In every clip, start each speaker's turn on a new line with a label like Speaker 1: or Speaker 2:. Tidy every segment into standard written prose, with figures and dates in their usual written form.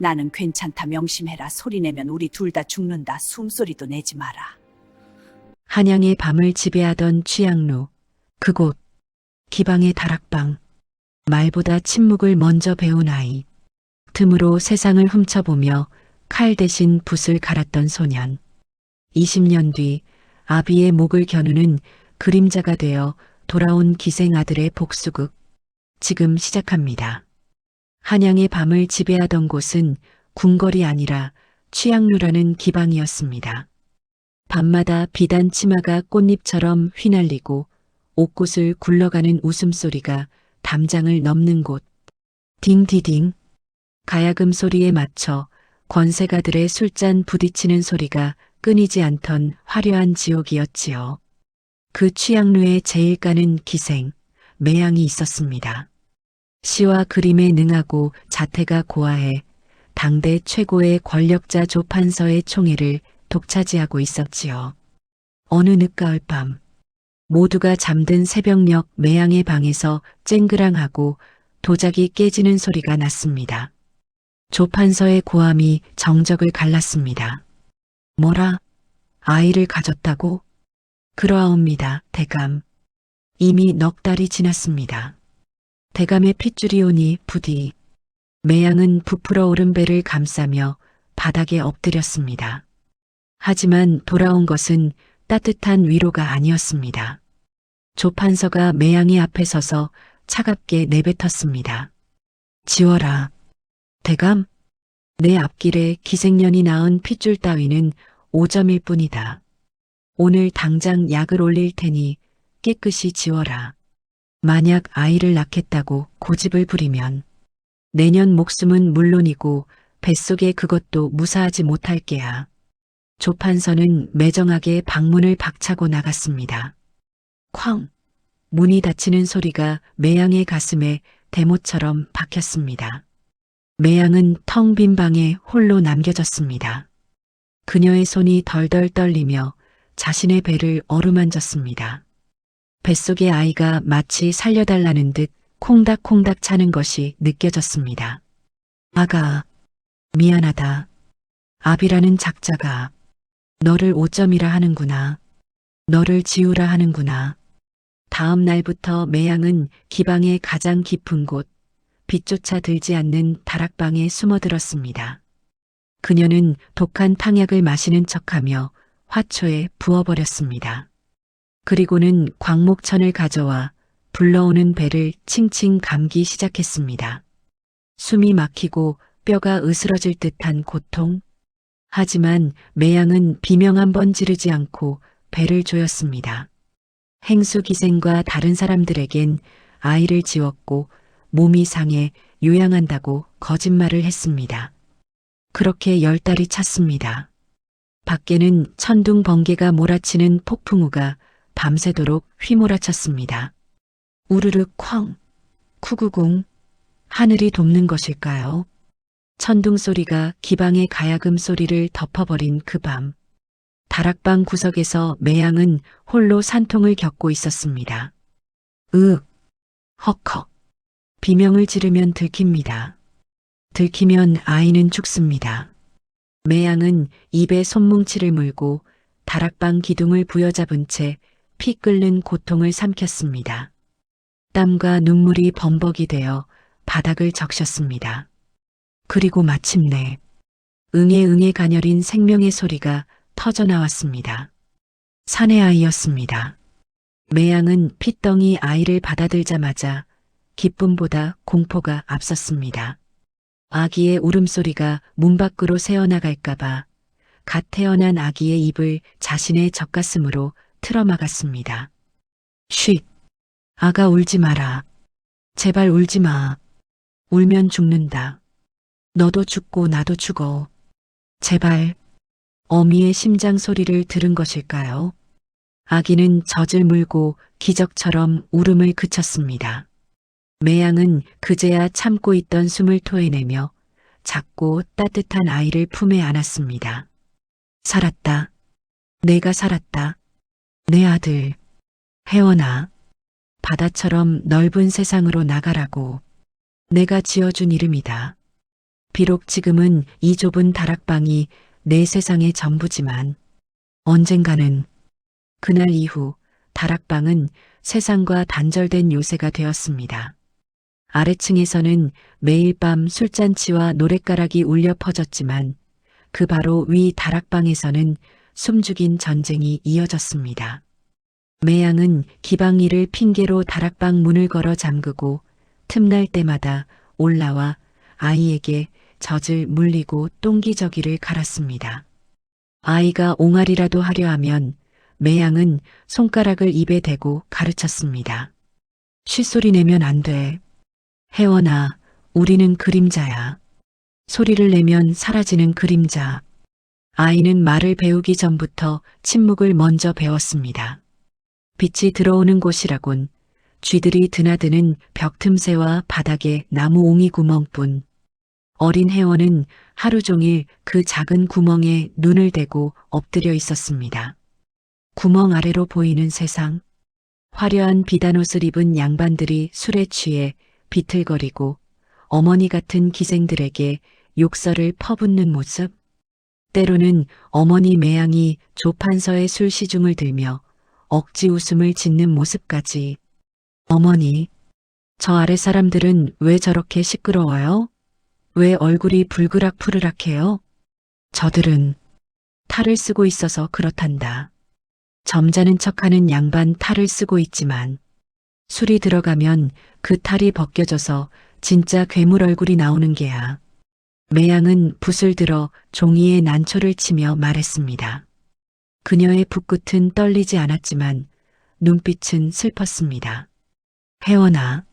Speaker 1: 나는 괜찮다 명심해라. 소리내면 우리 둘 다 죽는다. 숨소리도 내지 마라.
Speaker 2: 한양의 밤을 지배하던 취향루. 그곳. 기방의 다락방. 말보다 침묵을 먼저 배운 아이. 틈으로 세상을 훔쳐보며 칼 대신 붓을 갈았던 소년. 20년 뒤 아비의 목을 겨누는 그림자가 되어 돌아온 기생 아들의 복수극. 지금 시작합니다. 한양의 밤을 지배하던 곳은 궁궐이 아니라 취향루라는 기방이었습니다. 밤마다 비단 치마가 꽃잎처럼 휘날리고 옥곳을 굴러가는 웃음소리가 담장을 넘는 곳. 딩디딩. 가야금 소리에 맞춰 권세가들의 술잔 부딪히는 소리가 끊이지 않던 화려한 지옥이었지요. 그 취향루에 제일 까는 기생, 매양이 있었습니다. 시와 그림에 능하고 자태가 고아해 당대 최고의 권력자 조판서의 총애를 독차지하고 있었지요. 어느 늦가을 밤, 모두가 잠든 새벽녘 매양의 방에서 쨍그랑하고 도자기 깨지는 소리가 났습니다. 조판서의 고함이 정적을 갈랐습니다. 뭐라? 아이를 가졌다고? 그러하옵니다, 대감. 이미 넉 달이 지났습니다. 대감의 핏줄이 오니 부디. 매양은 부풀어 오른 배를 감싸며 바닥에 엎드렸습니다. 하지만 돌아온 것은 따뜻한 위로가 아니었습니다. 조판서가 매양이 앞에 서서 차갑게 내뱉었습니다. 지워라. 대감, 내 앞길에 기생년이 낳은 핏줄 따위는 오점일 뿐이다. 오늘 당장 약을 올릴 테니 깨끗이 지워라. 만약 아이를 낳겠다고 고집을 부리면 내년 목숨은 물론이고 뱃속에 그것도 무사하지 못할 게야. 조판서는 매정하게 방문을 박차고 나갔습니다. 쾅! 문이 닫히는 소리가 매양의 가슴에 대못처럼 박혔습니다. 매양은 텅 빈 방에 홀로 남겨졌습니다. 그녀의 손이 덜덜 떨리며 자신의 배를 어루만졌습니다. 뱃속의 아이가 마치 살려달라는 듯 콩닥콩닥 차는 것이 느껴졌습니다. 아가, 미안하다. 아비라는 작자가 너를 오점이라 하는구나. 너를 지우라 하는구나. 다음 날부터 매양은 기방의 가장 깊은 곳, 빛조차 들지 않는 다락방에 숨어들었습니다. 그녀는 독한 탕약을 마시는 척하며 화초에 부어버렸습니다. 그리고는 광목천을 가져와 불러오는 배를 칭칭 감기 시작했습니다. 숨이 막히고 뼈가 으스러질 듯한 고통. 하지만 매양은 비명 한 번 지르지 않고 배를 조였습니다. 행수 기생과 다른 사람들에겐 아이를 지웠고 몸이 상해 요양한다고 거짓말을 했습니다. 그렇게 10달이 찼습니다. 밖에는 천둥 번개가 몰아치는 폭풍우가 밤새도록 휘몰아쳤습니다. 우르르 쾅, 쿠구궁, 하늘이 돕는 것일까요? 천둥 소리가 기방의 가야금 소리를 덮어버린 그 밤. 다락방 구석에서 매양은 홀로 산통을 겪고 있었습니다. 헉헉. 비명을 지르면 들킵니다. 들키면 아이는 죽습니다. 매양은 입에 손뭉치를 물고 다락방 기둥을 부여잡은 채 피 끓는 고통을 삼켰습니다. 땀과 눈물이 범벅이 되어 바닥을 적셨습니다. 그리고 마침내 응애응애 가녀린 생명의 소리가 터져나왔습니다. 사내 아이였습니다. 매양은 핏덩이 아이를 받아들자마자 기쁨보다 공포가 앞섰습니다. 아기의 울음소리가 문 밖으로 새어나갈까봐 갓 태어난 아기의 입을 자신의 젖가슴으로 틀어막았습니다. 쉿! 아가 울지 마라. 제발 울지 마. 울면 죽는다. 너도 죽고 나도 죽어. 제발. 어미의 심장 소리를 들은 것일까요? 아기는 젖을 물고 기적처럼 울음을 그쳤습니다. 매양은 그제야 참고 있던 숨을 토해내며 작고 따뜻한 아이를 품에 안았습니다. 살았다. 내가 살았다. 내 아들. 혜원아. 바다처럼 넓은 세상으로 나가라고. 내가 지어준 이름이다. 비록 지금은 이 좁은 다락방이 내 세상의 전부지만 언젠가는 그날 이후 다락방은 세상과 단절된 요새가 되었습니다. 아래층에서는 매일 밤 술잔치와 노랫가락이 울려 퍼졌지만 그 바로 위 다락방에서는 숨죽인 전쟁이 이어졌습니다. 매양은 기방일을 핑계로 다락방 문을 걸어 잠그고 틈날 때마다 올라와 아이에게 젖을 물리고 똥기저귀를 갈았습니다. 아이가 옹알이라도 하려 하면 매양은 손가락을 입에 대고 가르쳤습니다. 쉿소리 내면 안 돼. 혜원아, 우리는 그림자야. 소리를 내면 사라지는 그림자. 아이는 말을 배우기 전부터 침묵을 먼저 배웠습니다. 빛이 들어오는 곳이라곤 쥐들이 드나드는 벽 틈새와 바닥에 나무 옹이 구멍뿐. 어린 혜원은 하루 종일 그 작은 구멍에 눈을 대고 엎드려 있었습니다. 구멍 아래로 보이는 세상. 화려한 비단옷을 입은 양반들이 술에 취해 비틀거리고 어머니 같은 기생들에게 욕설을 퍼붓는 모습. 때로는 어머니 매양이 조판서에 술 시중을 들며 억지 웃음을 짓는 모습까지. 어머니, 저 아래 사람들은 왜 저렇게 시끄러워요? 왜 얼굴이 불그락푸르락해요? 저들은 탈을 쓰고 있어서 그렇단다. 점잖은 척하는 양반 탈을 쓰고 있지만 술이 들어가면 그 탈이 벗겨져서 진짜 괴물 얼굴이 나오는 게야. 매양은 붓을 들어 종이에 난초를 치며 말했습니다. 그녀의 붓끝은 떨리지 않았지만 눈빛은 슬펐습니다. 혜원아,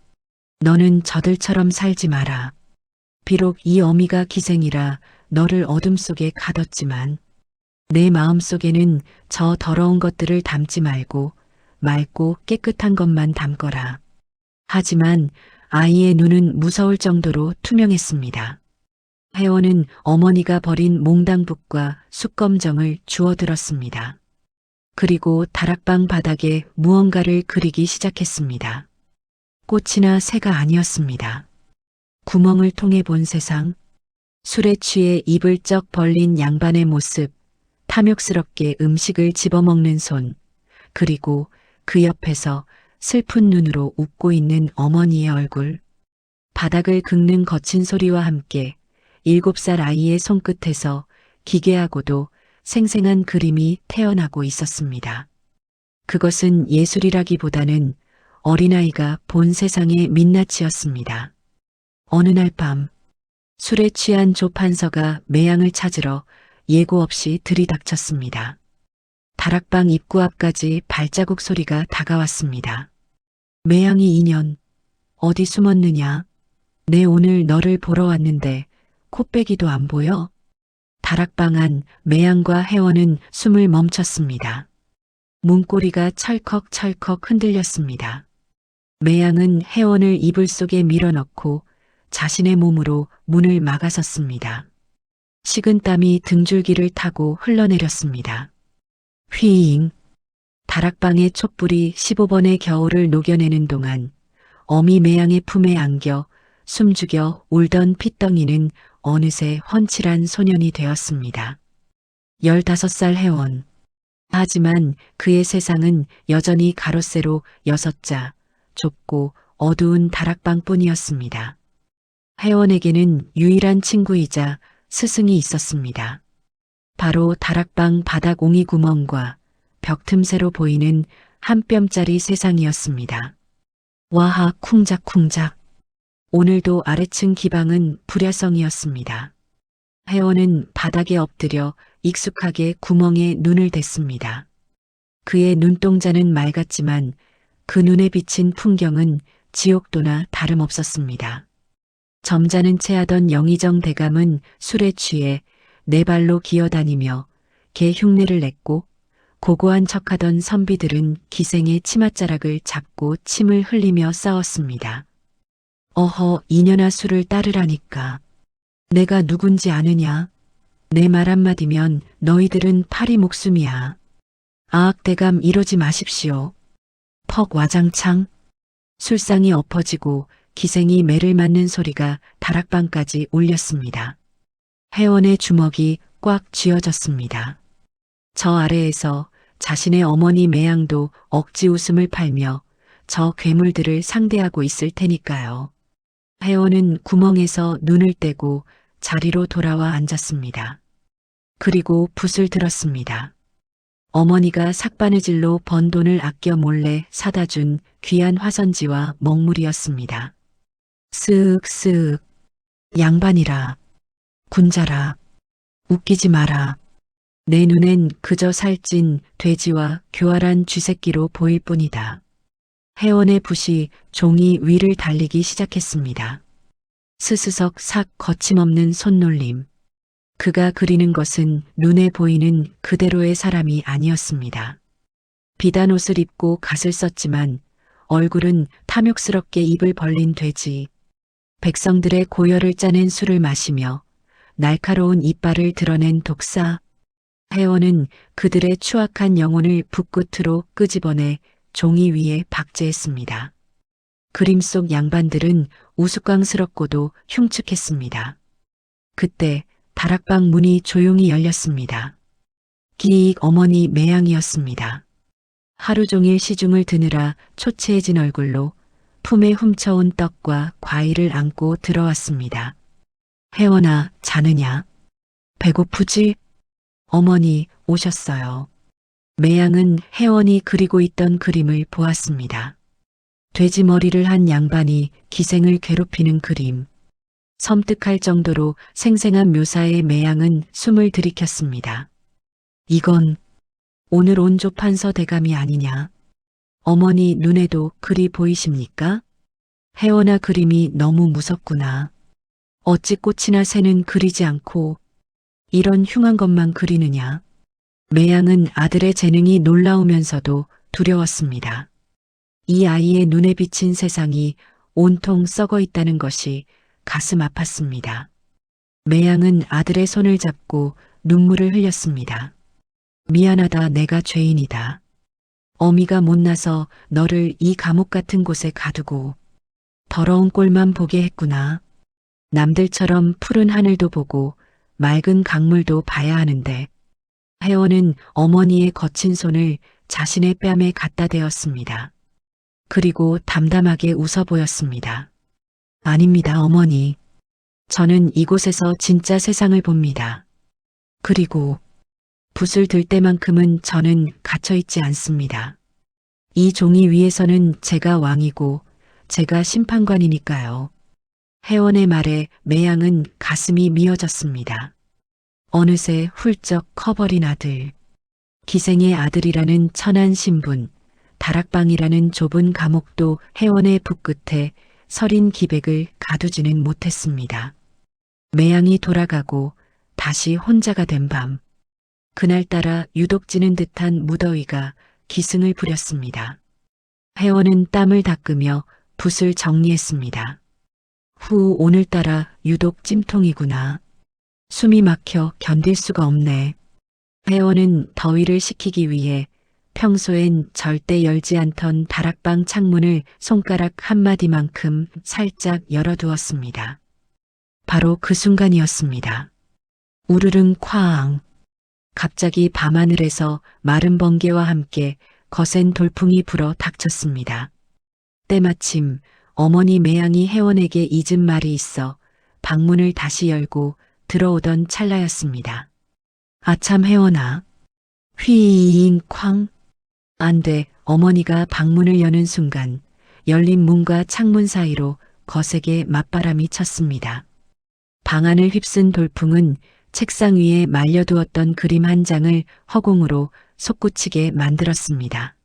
Speaker 2: 너는 저들처럼 살지 마라. 비록 이 어미가 기생이라 너를 어둠 속에 가뒀지만 내 마음속에는 저 더러운 것들을 담지 말고 맑고 깨끗한 것만 담거라. 하지만 아이의 눈은 무서울 정도로 투명했습니다. 혜원은 어머니가 버린 몽당붓과 숯검정을 주워들었습니다. 그리고 다락방 바닥에 무언가를 그리기 시작했습니다. 꽃이나 새가 아니었습니다. 구멍을 통해 본 세상, 술에 취해 입을 쩍 벌린 양반의 모습, 탐욕스럽게 음식을 집어먹는 손, 그리고 그 옆에서 슬픈 눈으로 웃고 있는 어머니의 얼굴. 바닥을 긁는 거친 소리와 함께 7살 아이의 손끝에서 기괴하고도 생생한 그림이 태어나고 있었습니다. 그것은 예술이라기보다는 어린아이가 본 세상의 민낯이었습니다. 어느 날 밤, 술에 취한 조판서가 매양을 찾으러 예고 없이 들이닥쳤습니다. 다락방 입구 앞까지 발자국 소리가 다가왔습니다. 매양이 2년, 어디 숨었느냐? 내 오늘 너를 보러 왔는데 코빼기도 안 보여? 다락방 안 매양과 혜원은 숨을 멈췄습니다. 문고리가 철컥철컥 흔들렸습니다. 매양은 혜원을 이불 속에 밀어넣고 자신의 몸으로 문을 막아섰습니다. 식은 땀이 등줄기를 타고 흘러내렸습니다. 휘잉. 다락방의 촛불이 15번의 겨울을 녹여내는 동안 어미 매양의 품에 안겨 숨죽여 울던 핏덩이는 어느새 훤칠한 소년이 되었습니다. 15살 혜원. 하지만 그의 세상은 여전히 가로세로 6자, 좁고 어두운 다락방뿐이었습니다. 혜원에게는 유일한 친구이자 스승이 있었습니다. 바로 다락방 바닥 옹이 구멍과 벽 틈새로 보이는 한 뼘짜리 세상이었습니다. 와하 쿵작쿵작. 오늘도 아래층 기방은 불야성이었습니다. 혜원은 바닥에 엎드려 익숙하게 구멍에 눈을 댔습니다. 그의 눈동자는 맑았지만 그 눈에 비친 풍경은 지옥도나 다름없었습니다. 점잖은 채 하던 영의정 대감은 술에 취해 네 발로 기어다니며 개 흉내를 냈고 고고한 척하던 선비들은 기생의 치맛자락을 잡고 침을 흘리며 싸웠습니다. 어허, 이년아 술을 따르라니까. 내가 누군지 아느냐? 내 말 한마디면 너희들은 파리 목숨이야. 아악 대감 이러지 마십시오. 퍽 와장창. 술상이 엎어지고 기생이 매를 맞는 소리가 다락방까지 울렸습니다. 혜원의 주먹이 꽉 쥐어졌습니다. 저 아래에서 자신의 어머니 매양도 억지 웃음을 팔며 저 괴물들을 상대하고 있을 테니까요. 혜원은 구멍에서 눈을 떼고 자리로 돌아와 앉았습니다. 그리고 붓을 들었습니다. 어머니가 삭바느질로 번 돈을 아껴 몰래 사다 준 귀한 화선지와 먹물이었습니다. 쓱쓱. 양반이라. 군자라. 웃기지 마라. 내 눈엔 그저 살찐 돼지와 교활한 쥐새끼로 보일 뿐이다. 혜원의 붓이 종이 위를 달리기 시작했습니다. 스스석 삭 거침없는 손놀림. 그가 그리는 것은 눈에 보이는 그대로의 사람이 아니었습니다. 비단 옷을 입고 갓을 썼지만 얼굴은 탐욕스럽게 입을 벌린 돼지. 백성들의 고열을 짜낸 술을 마시며 날카로운 이빨을 드러낸 독사. 혜원은 그들의 추악한 영혼을 붓끝으로 끄집어내 종이 위에 박제했습니다. 그림 속 양반들은 우스꽝스럽고도 흉측했습니다. 그때 다락방 문이 조용히 열렸습니다. 기익 어머니 매양이었습니다. 하루 종일 시중을 드느라 초췌해진 얼굴로 품에 훔쳐온 떡과 과일을 안고 들어왔습니다. 혜원아, 자느냐? 배고프지? 어머니 오셨어요. 매양은 혜원이 그리고 있던 그림을 보았습니다. 돼지 머리를 한 양반이 기생을 괴롭히는 그림. 섬뜩할 정도로 생생한 묘사의 매양은 숨을 들이켰습니다. 이건 오늘 온조 판서 대감이 아니냐? 어머니 눈에도 글이 보이십니까? 혜원아, 그림이 너무 무섭구나. 어찌 꽃이나 새는 그리지 않고 이런 흉한 것만 그리느냐? 매양은 아들의 재능이 놀라우면서도 두려웠습니다. 이 아이의 눈에 비친 세상이 온통 썩어 있다는 것이 가슴 아팠습니다. 매양은 아들의 손을 잡고 눈물을 흘렸습니다. 미안하다, 내가 죄인이다. 어미가 못나서 너를 이 감옥 같은 곳에 가두고 더러운 꼴만 보게 했구나. 남들처럼 푸른 하늘도 보고 맑은 강물도 봐야 하는데. 혜원은 어머니의 거친 손을 자신의 뺨에 갖다 대었습니다. 그리고 담담하게 웃어 보였습니다. 아닙니다, 어머니. 저는 이곳에서 진짜 세상을 봅니다. 그리고 붓을 들 때만큼은 저는 갇혀있지 않습니다. 이 종이 위에서는 제가 왕이고 제가 심판관이니까요. 혜원의 말에 매양은 가슴이 미어졌습니다. 어느새 훌쩍 커버린 아들. 기생의 아들이라는 천한 신분, 다락방이라는 좁은 감옥도 혜원의 붓끝에 서린 기백을 가두지는 못했습니다. 매양이 돌아가고 다시 혼자가 된 밤. 그날따라 유독 찌는 듯한 무더위가 기승을 부렸습니다. 혜원은 땀을 닦으며 붓을 정리했습니다. 후, 오늘따라 유독 찜통이구나. 숨이 막혀 견딜 수가 없네. 혜원은 더위를 식히기 위해 평소엔 절대 열지 않던 다락방 창문을 손가락 한마디만큼 살짝 열어두었습니다. 바로 그 순간이었습니다. 우르릉 쾅. 갑자기 밤하늘에서 마른 번개와 함께 거센 돌풍이 불어 닥쳤습니다. 때마침 어머니 매양이 혜원에게 잊은 말이 있어 방문을 다시 열고 들어오던 찰나였습니다. 아참, 혜원아. 휘잉 쾅. 안 돼. 어머니가 방문을 여는 순간 열린 문과 창문 사이로 거세게 맞바람이 쳤습니다. 방 안을 휩쓴 돌풍은 책상 위에 말려두었던 그림 한 장을 허공으로 솟구치게 만들었습니다.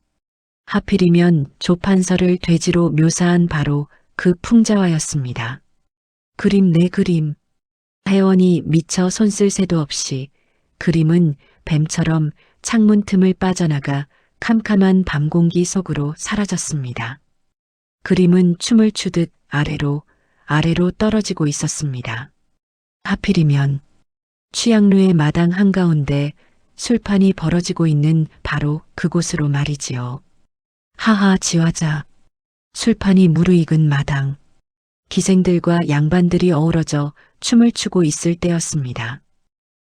Speaker 2: 하필이면 조판서를 돼지로 묘사한 바로 그 풍자화였습니다. 그림 내 그림. 혜원이 미처 손쓸 새도 없이 그림은 뱀처럼 창문 틈을 빠져나가 캄캄한 밤 공기 속으로 사라졌습니다. 그림은 춤을 추듯 아래로 떨어지고 있었습니다. 하필이면 취향루의 마당 한가운데 술판이 벌어지고 있는 바로 그곳으로 말이지요. 하하, 지화자. 술판이 무르익은 마당. 기생들과 양반들이 어우러져 춤을 추고 있을 때였습니다.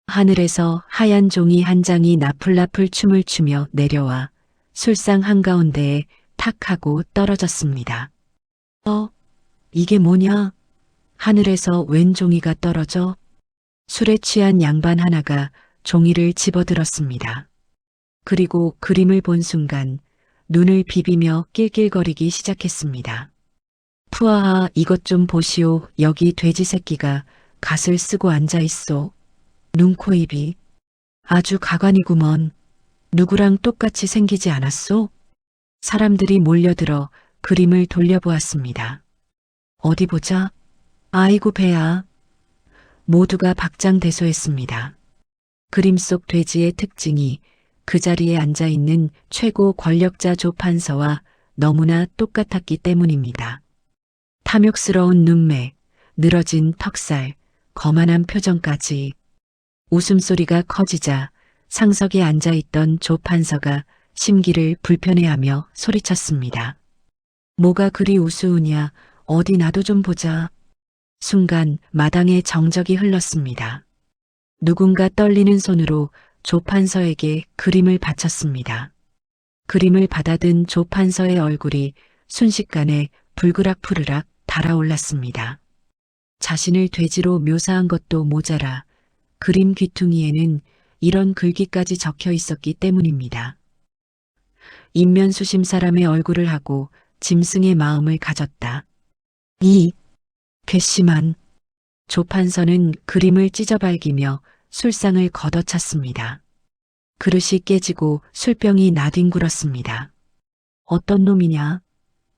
Speaker 2: 하늘에서 하얀 종이 한 장이 나풀나풀 춤을 추며 내려와 술상 한가운데에 탁 하고 떨어졌습니다. 이게 뭐냐? 하늘에서 웬 종이가 떨어져? 술에 취한 양반 하나가 종이를 집어들었습니다. 그리고 그림을 본 순간 눈을 비비며 낄낄거리기 시작했습니다. 푸아하, 이것 좀 보시오. 여기 돼지 새끼가 갓을 쓰고 앉아 있어. 눈, 코, 입이 아주 가관이구먼. 누구랑 똑같이 생기지 않았소? 사람들이 몰려들어 그림을 돌려보았습니다. 어디 보자. 아이고 배야. 모두가 박장대소했습니다. 그림 속 돼지의 특징이 그 자리에 앉아 있는 최고 권력자 조판서와 너무나 똑같았기 때문입니다. 탐욕스러운 눈매, 늘어진 턱살, 거만한 표정까지. 웃음소리가 커지자 상석에 앉아있던 조판서가 심기를 불편해하며 소리쳤습니다. 뭐가 그리 우스우냐? 어디 나도 좀 보자. 순간 마당에 정적이 흘렀습니다. 누군가 떨리는 손으로 조판서에게 그림을 바쳤습니다. 그림을 받아든 조판서의 얼굴이 순식간에 불그락푸르락 달아올랐습니다. 자신을 돼지로 묘사한 것도 모자라 그림 귀퉁이에는 이런 글귀까지 적혀 있었기 때문입니다. 인면수심 사람의 얼굴을 하고 짐승의 마음을 가졌다. 이 괘씸한 조판서는 그림을 찢어발기며 술상을 걷어찼습니다. 그릇이 깨지고 술병이 나뒹굴었습니다. 어떤 놈이냐?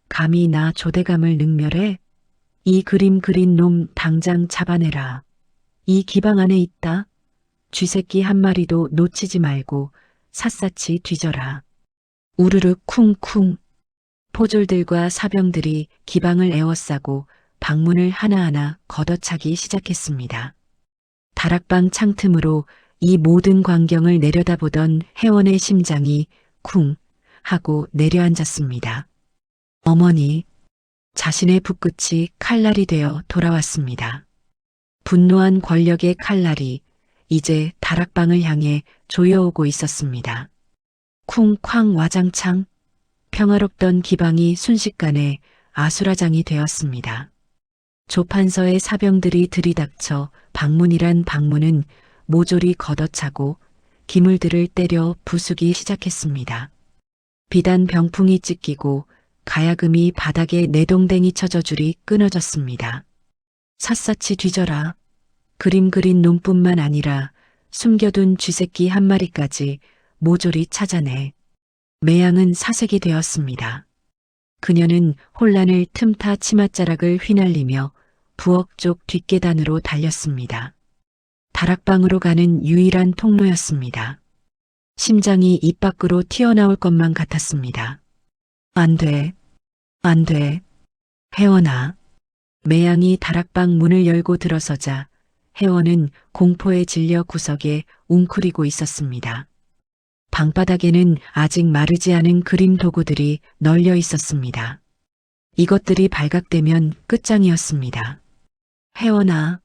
Speaker 2: 감히 나 조대감을 능멸해? 이 그림 그린 놈 당장 잡아내라. 이 기방 안에 있다. 쥐새끼 한 마리도 놓치지 말고 샅샅이 뒤져라. 우르르 쿵쿵. 포졸들과 사병들이 기방을 에워싸고 방문을 하나하나 걷어차기 시작했습니다. 다락방 창틈으로 이 모든 광경을 내려다보던 회원의 심장이 쿵 하고 내려앉았습니다. 어머니, 자신의 붓끝이 칼날이 되어 돌아왔습니다. 분노한 권력의 칼날이 이제 다락방을 향해 조여오고 있었습니다. 쿵쾅 와장창. 평화롭던 기방이 순식간에 아수라장이 되었습니다. 조판서의 사병들이 들이닥쳐 방문이란 방문은 모조리 걷어차고 기물들을 때려 부수기 시작했습니다. 비단 병풍이 찢기고 가야금이 바닥에 내동댕이 쳐져 줄이 끊어졌습니다. 샅샅이 뒤져라. 그림 그린 놈뿐만 아니라 숨겨둔 쥐새끼 한 마리까지 모조리 찾아내. 매양은 사색이 되었습니다. 그녀는 혼란을 틈타 치맛자락을 휘날리며 부엌 쪽 뒷계단으로 달렸습니다. 다락방으로 가는 유일한 통로였습니다. 심장이 입 밖으로 튀어나올 것만 같았습니다. 안 돼. 안 돼. 혜원아. 매양이 다락방 문을 열고 들어서자 혜원은 공포에 질려 구석에 웅크리고 있었습니다. 방바닥에는 아직 마르지 않은 그림 도구들이 널려 있었습니다. 이것들이 발각되면 끝장이었습니다. 혜원아,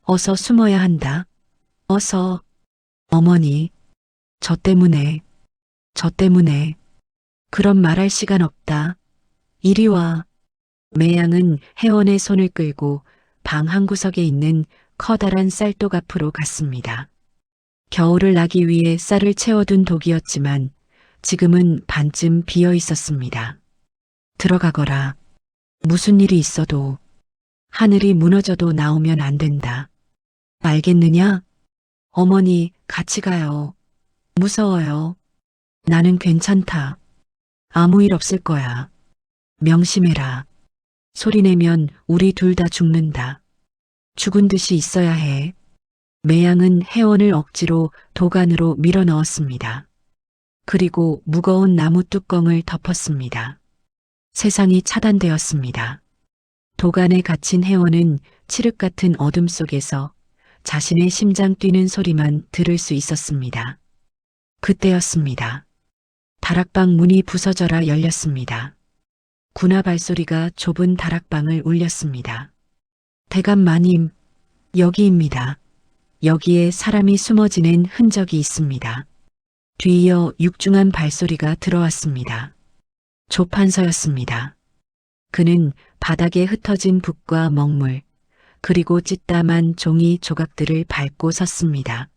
Speaker 2: 어서 숨어야 한다. 어서. 어머니, 저 때문에. 그럼 말할 시간 없다. 이리 와. 매양은 혜원의 손을 끌고 방 한구석에 있는 커다란 쌀독 앞으로 갔습니다. 겨울을 나기 위해 쌀을 채워둔 독이었지만 지금은 반쯤 비어 있었습니다. 들어가거라. 무슨 일이 있어도 하늘이 무너져도 나오면 안 된다. 알겠느냐? 어머니, 같이 가요. 무서워요. 나는 괜찮다. 아무 일 없을 거야. 명심해라. 소리내면 우리 둘 다 죽는다. 죽은 듯이 있어야 해. 매양은 혜원을 억지로 도간으로 밀어 넣었습니다. 그리고 무거운 나무 뚜껑을 덮었습니다. 세상이 차단되었습니다. 도간에 갇힌 혜원은 칠흑 같은 어둠 속에서 자신의 심장 뛰는 소리만 들을 수 있었습니다. 그때였습니다. 다락방 문이 부서져라 열렸습니다. 군화 발소리가 좁은 다락방을 울렸습니다. 대감 마님, 여기입니다. 여기에 사람이 숨어 지낸 흔적이 있습니다. 뒤이어 육중한 발소리가 들어왔습니다. 조판서였습니다. 그는 바닥에 흩어진 붓과 먹물, 그리고 찢담한 종이 조각들을 밟고 섰습니다.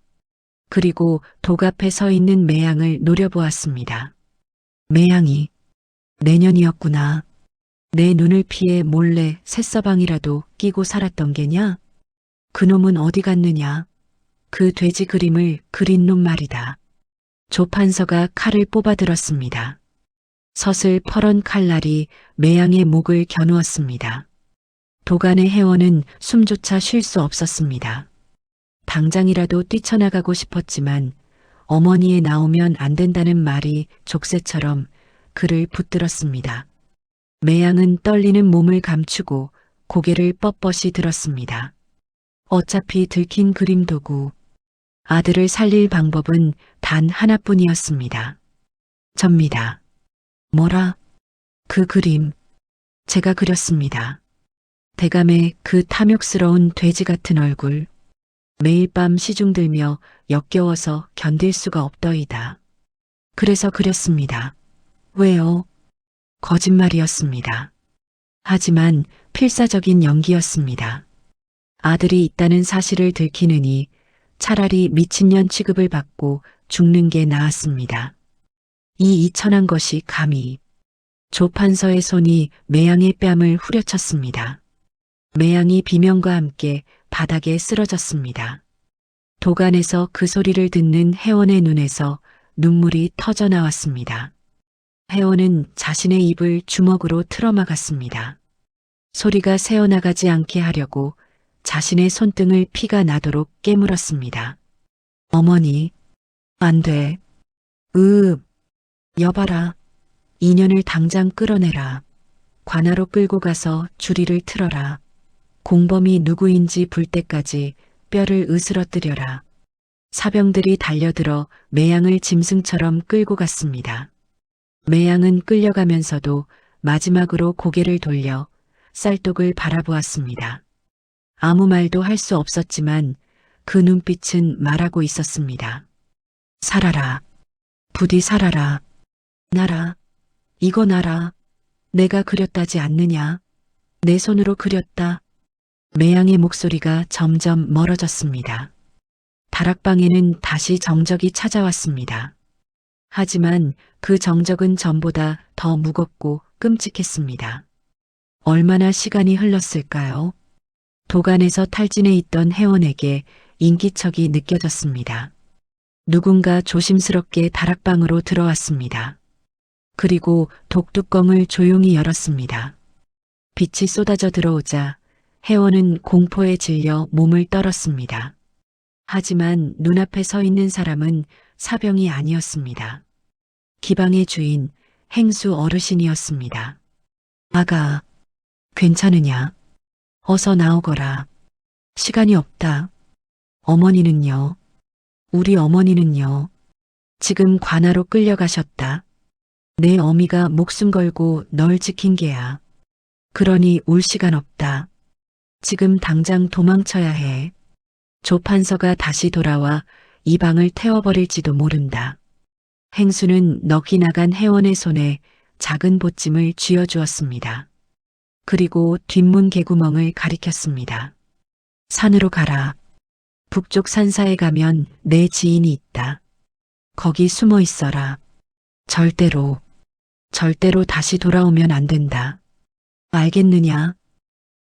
Speaker 2: 그리고 독 앞에 서 있는 매양을 노려보았습니다. 매양이 내년이었구나. 내 눈을 피해 몰래 새서방이라도 끼고 살았던 게냐? 그놈은 어디 갔느냐? 그 돼지 그림을 그린 놈 말이다. 조판서가 칼을 뽑아들었습니다. 서슬 퍼런 칼날이 매양의 목을 겨누었습니다. 도간의 회원은 숨조차 쉴 수 없었습니다. 당장이라도 뛰쳐나가고 싶었지만 어머니에 나오면 안 된다는 말이 족쇄처럼 그를 붙들었습니다. 매양은 떨리는 몸을 감추고 고개를 뻣뻣이 들었습니다. 어차피 들킨 그림 도구, 아들을 살릴 방법은 단 하나뿐이었습니다. 접니다. 뭐라? 그 그림, 제가 그렸습니다. 대감의 그 탐욕스러운 돼지 같은 얼굴, 매일 밤 시중 들며 역겨워서 견딜 수가 없더이다. 그래서 그렸습니다. 왜요? 거짓말이었습니다. 하지만 필사적인 연기였습니다. 아들이 있다는 사실을 들키느니 차라리 미친년 취급을 받고 죽는 게 나았습니다. 이 이천한 것이 감히. 조판서의 손이 매양의 뺨을 후려쳤습니다. 매양이 비명과 함께 바닥에 쓰러졌습니다. 도간에서 그 소리를 듣는 회원의 눈에서 눈물이 터져 나왔습니다. 회원은 자신의 입을 주먹으로 틀어막았습니다. 소리가 새어나가지 않게 하려고 자신의 손등을 피가 나도록 깨물었습니다. 어머니, 안 돼. 여봐라. 인연을 당장 끌어내라. 관하로 끌고 가서 주리를 틀어라. 공범이 누구인지 볼 때까지 뼈를 으스러뜨려라. 사병들이 달려들어 매양을 짐승처럼 끌고 갔습니다. 매양은 끌려가면서도 마지막으로 고개를 돌려 쌀독을 바라보았습니다. 아무 말도 할 수 없었지만 그 눈빛은 말하고 있었습니다. 살아라. 부디 살아라. 나라. 이거 나라. 내가 그렸다지 않느냐. 내 손으로 그렸다. 매양의 목소리가 점점 멀어졌습니다. 다락방에는 다시 정적이 찾아왔습니다. 하지만 그 정적은 전보다 더 무겁고 끔찍했습니다. 얼마나 시간이 흘렀을까요? 도간에서 탈진해 있던 회원에게 인기척이 느껴졌습니다. 누군가 조심스럽게 다락방으로 들어왔습니다. 그리고 독뚜껑을 조용히 열었습니다. 빛이 쏟아져 들어오자 회원은 공포에 질려 몸을 떨었습니다. 하지만 눈앞에 서 있는 사람은 사병이 아니었습니다. 기방의 주인 행수 어르신이었습니다. 아가, 괜찮으냐? 어서 나오거라. 시간이 없다. 어머니는요? 우리 어머니는요? 지금 관하로 끌려가셨다. 내 어미가 목숨 걸고 널 지킨 게야. 그러니 울 시간 없다. 지금 당장 도망쳐야 해. 조판서가 다시 돌아와 이 방을 태워버릴지도 모른다. 행수는 넋이 나간 회원의 손에 작은 보찜을 쥐어주었습니다. 그리고 뒷문 개구멍을 가리켰습니다. 산으로 가라. 북쪽 산사에 가면 내 지인이 있다. 거기 숨어 있어라. 절대로 다시 돌아오면 안 된다. 알겠느냐?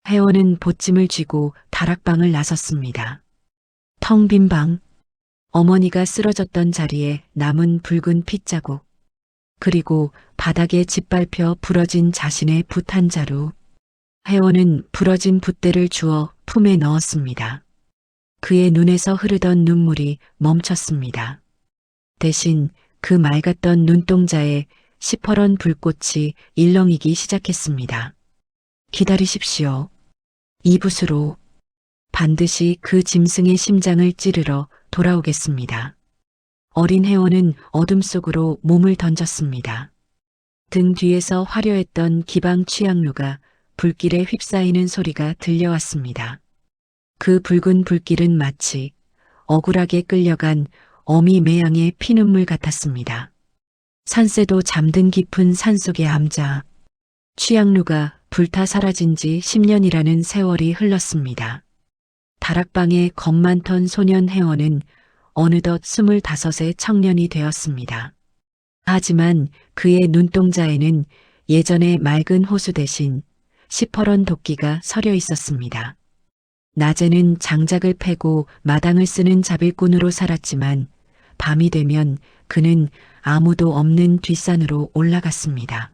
Speaker 2: 회원은 보찜을 쥐고 다락방을 나섰습니다. 텅 빈 방, 어머니가 쓰러졌던 자리에 남은 붉은 핏자국, 그리고 바닥에 짓밟혀 부러진 자신의 붓 한 자루. 회원은 부러진 붓대를 주워 품에 넣었습니다. 그의 눈에서 흐르던 눈물이 멈췄습니다. 대신 그 맑았던 눈동자에 시퍼런 불꽃이 일렁이기 시작했습니다. 기다리십시오. 이 붓으로 반드시 그 짐승의 심장을 찌르러 돌아오겠습니다. 어린 회원은 어둠 속으로 몸을 던졌습니다. 등 뒤에서 화려했던 기방 취향루가 불길에 휩싸이는 소리가 들려왔습니다. 그 붉은 불길은 마치 억울하게 끌려간 어미 매양의 피눈물 같았습니다. 산새도 잠든 깊은 산속의 암자. 취향루가 불타 사라진 지 10년이라는 세월이 흘렀습니다. 다락방에 겁 많던 소년 혜원은 어느덧 25의 청년이 되었습니다. 하지만 그의 눈동자에는 예전의 맑은 호수 대신 시퍼런 도끼가 서려 있었습니다. 낮에는 장작을 패고 마당을 쓰는 잡일꾼으로 살았지만 밤이 되면 그는 아무도 없는 뒷산으로 올라갔습니다.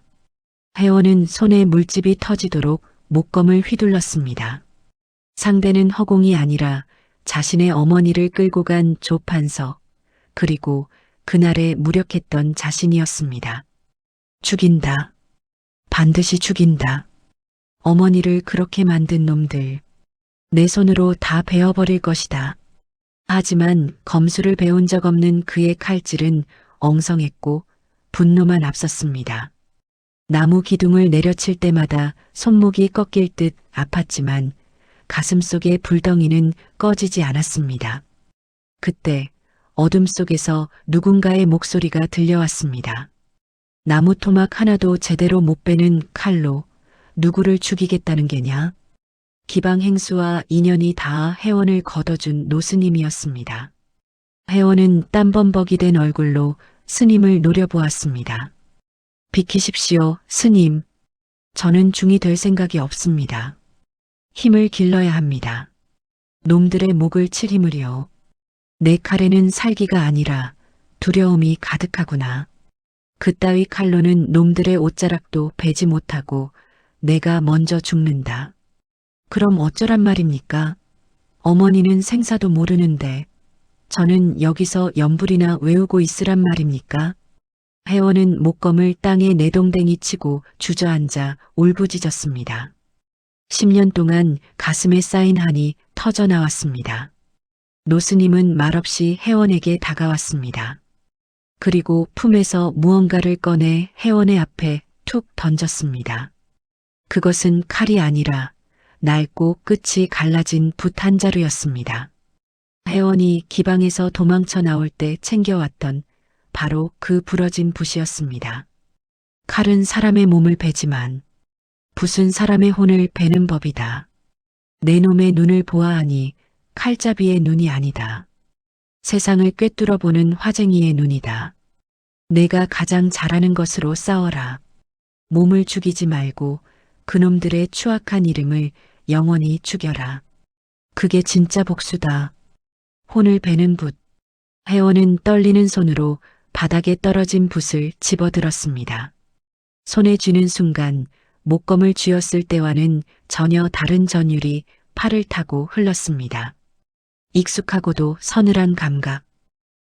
Speaker 2: 혜원은 손에 물집이 터지도록 목검을 휘둘렀습니다. 상대는 허공이 아니라 자신의 어머니를 끌고 간 조판서, 그리고 그날에 무력했던 자신이었습니다. 죽인다. 반드시 죽인다. 어머니를 그렇게 만든 놈들. 내 손으로 다 베어버릴 것이다. 하지만 검술을 배운 적 없는 그의 칼질은 엉성했고 분노만 앞섰습니다. 나무 기둥을 내려칠 때마다 손목이 꺾일 듯 아팠지만 가슴속의 불덩이는 꺼지지 않았습니다. 그때 어둠 속에서 누군가의 목소리가 들려왔습니다. 나무 토막 하나도 제대로 못 베는 칼로 누구를 죽이겠다는 게냐? 기방행수와 인연이 닿아 혜원을 걷어준 노스님이었습니다. 혜원은 땀범벅이 된 얼굴로 스님을 노려보았습니다. 비키십시오, 스님. 저는 중이 될 생각이 없습니다. 힘을 길러야 합니다. 놈들의 목을 칠 힘을요. 내 칼에는 살기가 아니라 두려움이 가득하구나. 그따위 칼로는 놈들의 옷자락도 베지 못하고 내가 먼저 죽는다. 그럼 어쩌란 말입니까? 어머니는 생사도 모르는데 저는 여기서 연불이나 외우고 있으란 말입니까? 혜원은 목검을 땅에 내동댕이 치고 주저앉아 울부짖었습니다. 10년 동안 가슴에 쌓인 한이 터져 나왔습니다. 노스님은 말없이 혜원에게 다가왔습니다. 그리고 품에서 무언가를 꺼내 혜원의 앞에 툭 던졌습니다. 그것은 칼이 아니라 낡고 끝이 갈라진 붓 한 자루였습니다. 혜원이 기방에서 도망쳐 나올 때 챙겨왔던 바로 그 부러진 붓이었습니다. 칼은 사람의 몸을 베지만 붓은 사람의 혼을 베는 법이다. 내 놈의 눈을 보아하니 칼잡이의 눈이 아니다. 세상을 꿰뚫어 보는 화쟁이의 눈이다. 내가 가장 잘하는 것으로 싸워라. 몸을 죽이지 말고 그놈들의 추악한 이름을 영원히 죽여라. 그게 진짜 복수다. 혼을 베는 붓. 혜원은 떨리는 손으로 바닥에 떨어진 붓을 집어들었습니다. 손에 쥐는 순간 목검을 쥐었을 때와는 전혀 다른 전율이 팔을 타고 흘렀습니다. 익숙하고도 서늘한 감각.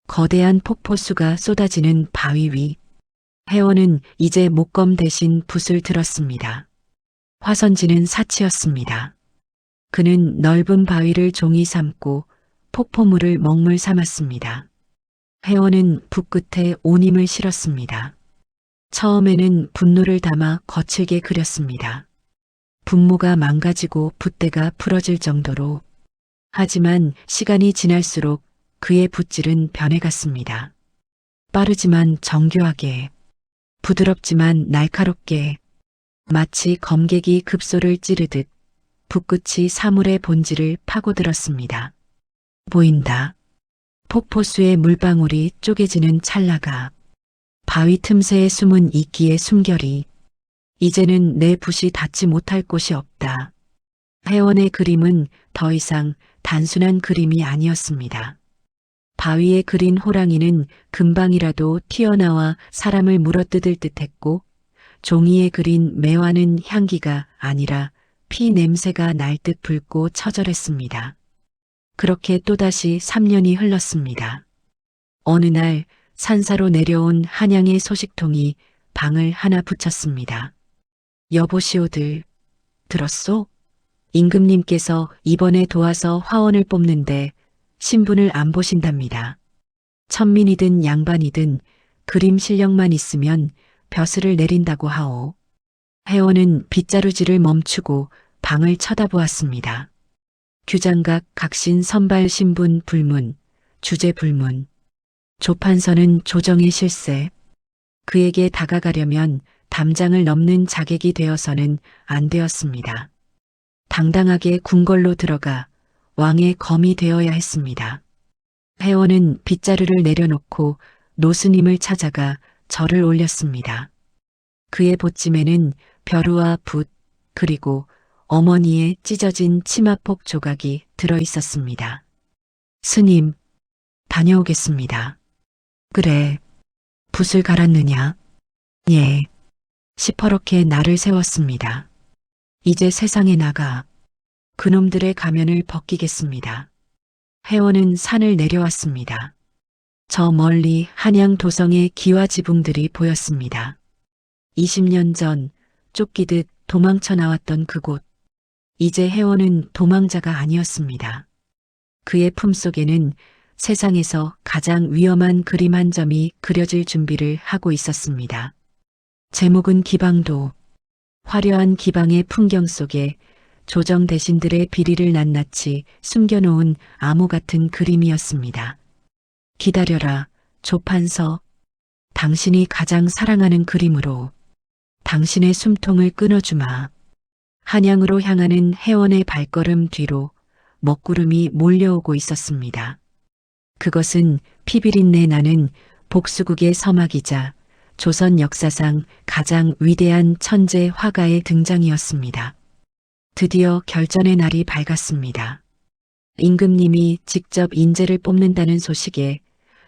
Speaker 2: 거대한 폭포수가 쏟아지는 바위 위. 혜원은 이제 목검 대신 붓을 들었습니다. 화선지는 사치였습니다. 그는 넓은 바위를 종이 삼고 폭포물을 먹물 삼았습니다. 혜원은 붓 끝에 온 힘을 실었습니다. 처음에는 분노를 담아 거칠게 그렸습니다. 분모가 망가지고 붓대가 부러질 정도로. 하지만 시간이 지날수록 그의 붓질은 변해갔습니다. 빠르지만 정교하게, 부드럽지만 날카롭게, 마치 검객이 급소를 찌르듯 붓끝이 사물의 본질을 파고들었습니다. 보인다. 폭포수의 물방울이 쪼개지는 찰나가, 바위 틈새에 숨은 이끼의 숨결이, 이제는 내 붓이 닿지 못할 곳이 없다. 혜원의 그림은 더 이상 단순한 그림이 아니었습니다. 바위에 그린 호랑이는 금방이라도 튀어나와 사람을 물어뜯을 듯했고, 종이에 그린 매화는 향기가 아니라 피 냄새가 날 듯 붉고 처절했습니다. 그렇게 또다시 3년이 흘렀습니다. 어느 날 산사로 내려온 한양의 소식통이 방을 하나 붙였습니다. 여보시오들, 들었소? 임금님께서 이번에 도와서 화원을 뽑는데 신분을 안 보신답니다. 천민이든 양반이든 그림 실력만 있으면 벼슬을 내린다고 하오. 혜원은 빗자루질을 멈추고 방을 쳐다보았습니다. 규장각, 각신, 선발, 신분, 불문, 주제 불문. 조판서는 조정의 실세. 그에게 다가가려면 담장을 넘는 자객이 되어서는 안 되었습니다. 당당하게 궁궐로 들어가 왕의 검이 되어야 했습니다. 혜원은 빗자루를 내려놓고 노스님을 찾아가 절을 올렸습니다. 그의 보찜에는 벼루와 붓, 그리고 어머니의 찢어진 치마폭 조각이 들어 있었습니다. 스님, 다녀오겠습니다. 그래, 붓을 갈았느냐? 예. 시퍼렇게 날을 세웠습니다. 이제 세상에 나가 그놈들의 가면을 벗기겠습니다. 혜원은 산을 내려왔습니다. 저 멀리 한양 도성의 기와 지붕들이 보였습니다. 20년 전 쫓기듯 도망쳐 나왔던 그곳. 이제 혜원은 도망자가 아니었습니다. 그의 품속에는 세상에서 가장 위험한 그림 한 점이 그려질 준비를 하고 있었습니다. 제목은 기방도. 화려한 기방의 풍경 속에 조정 대신들의 비리를 낱낱이 숨겨놓은 암호 같은 그림이었습니다. 기다려라, 조판서. 당신이 가장 사랑하는 그림으로 당신의 숨통을 끊어주마. 한양으로 향하는 혜원의 발걸음 뒤로 먹구름이 몰려오고 있었습니다. 그것은 피비린내 나는 복수국의 서막이자 조선 역사상 가장 위대한 천재 화가의 등장이었습니다. 드디어 결전의 날이 밝았습니다. 임금님이 직접 인재를 뽑는다는 소식에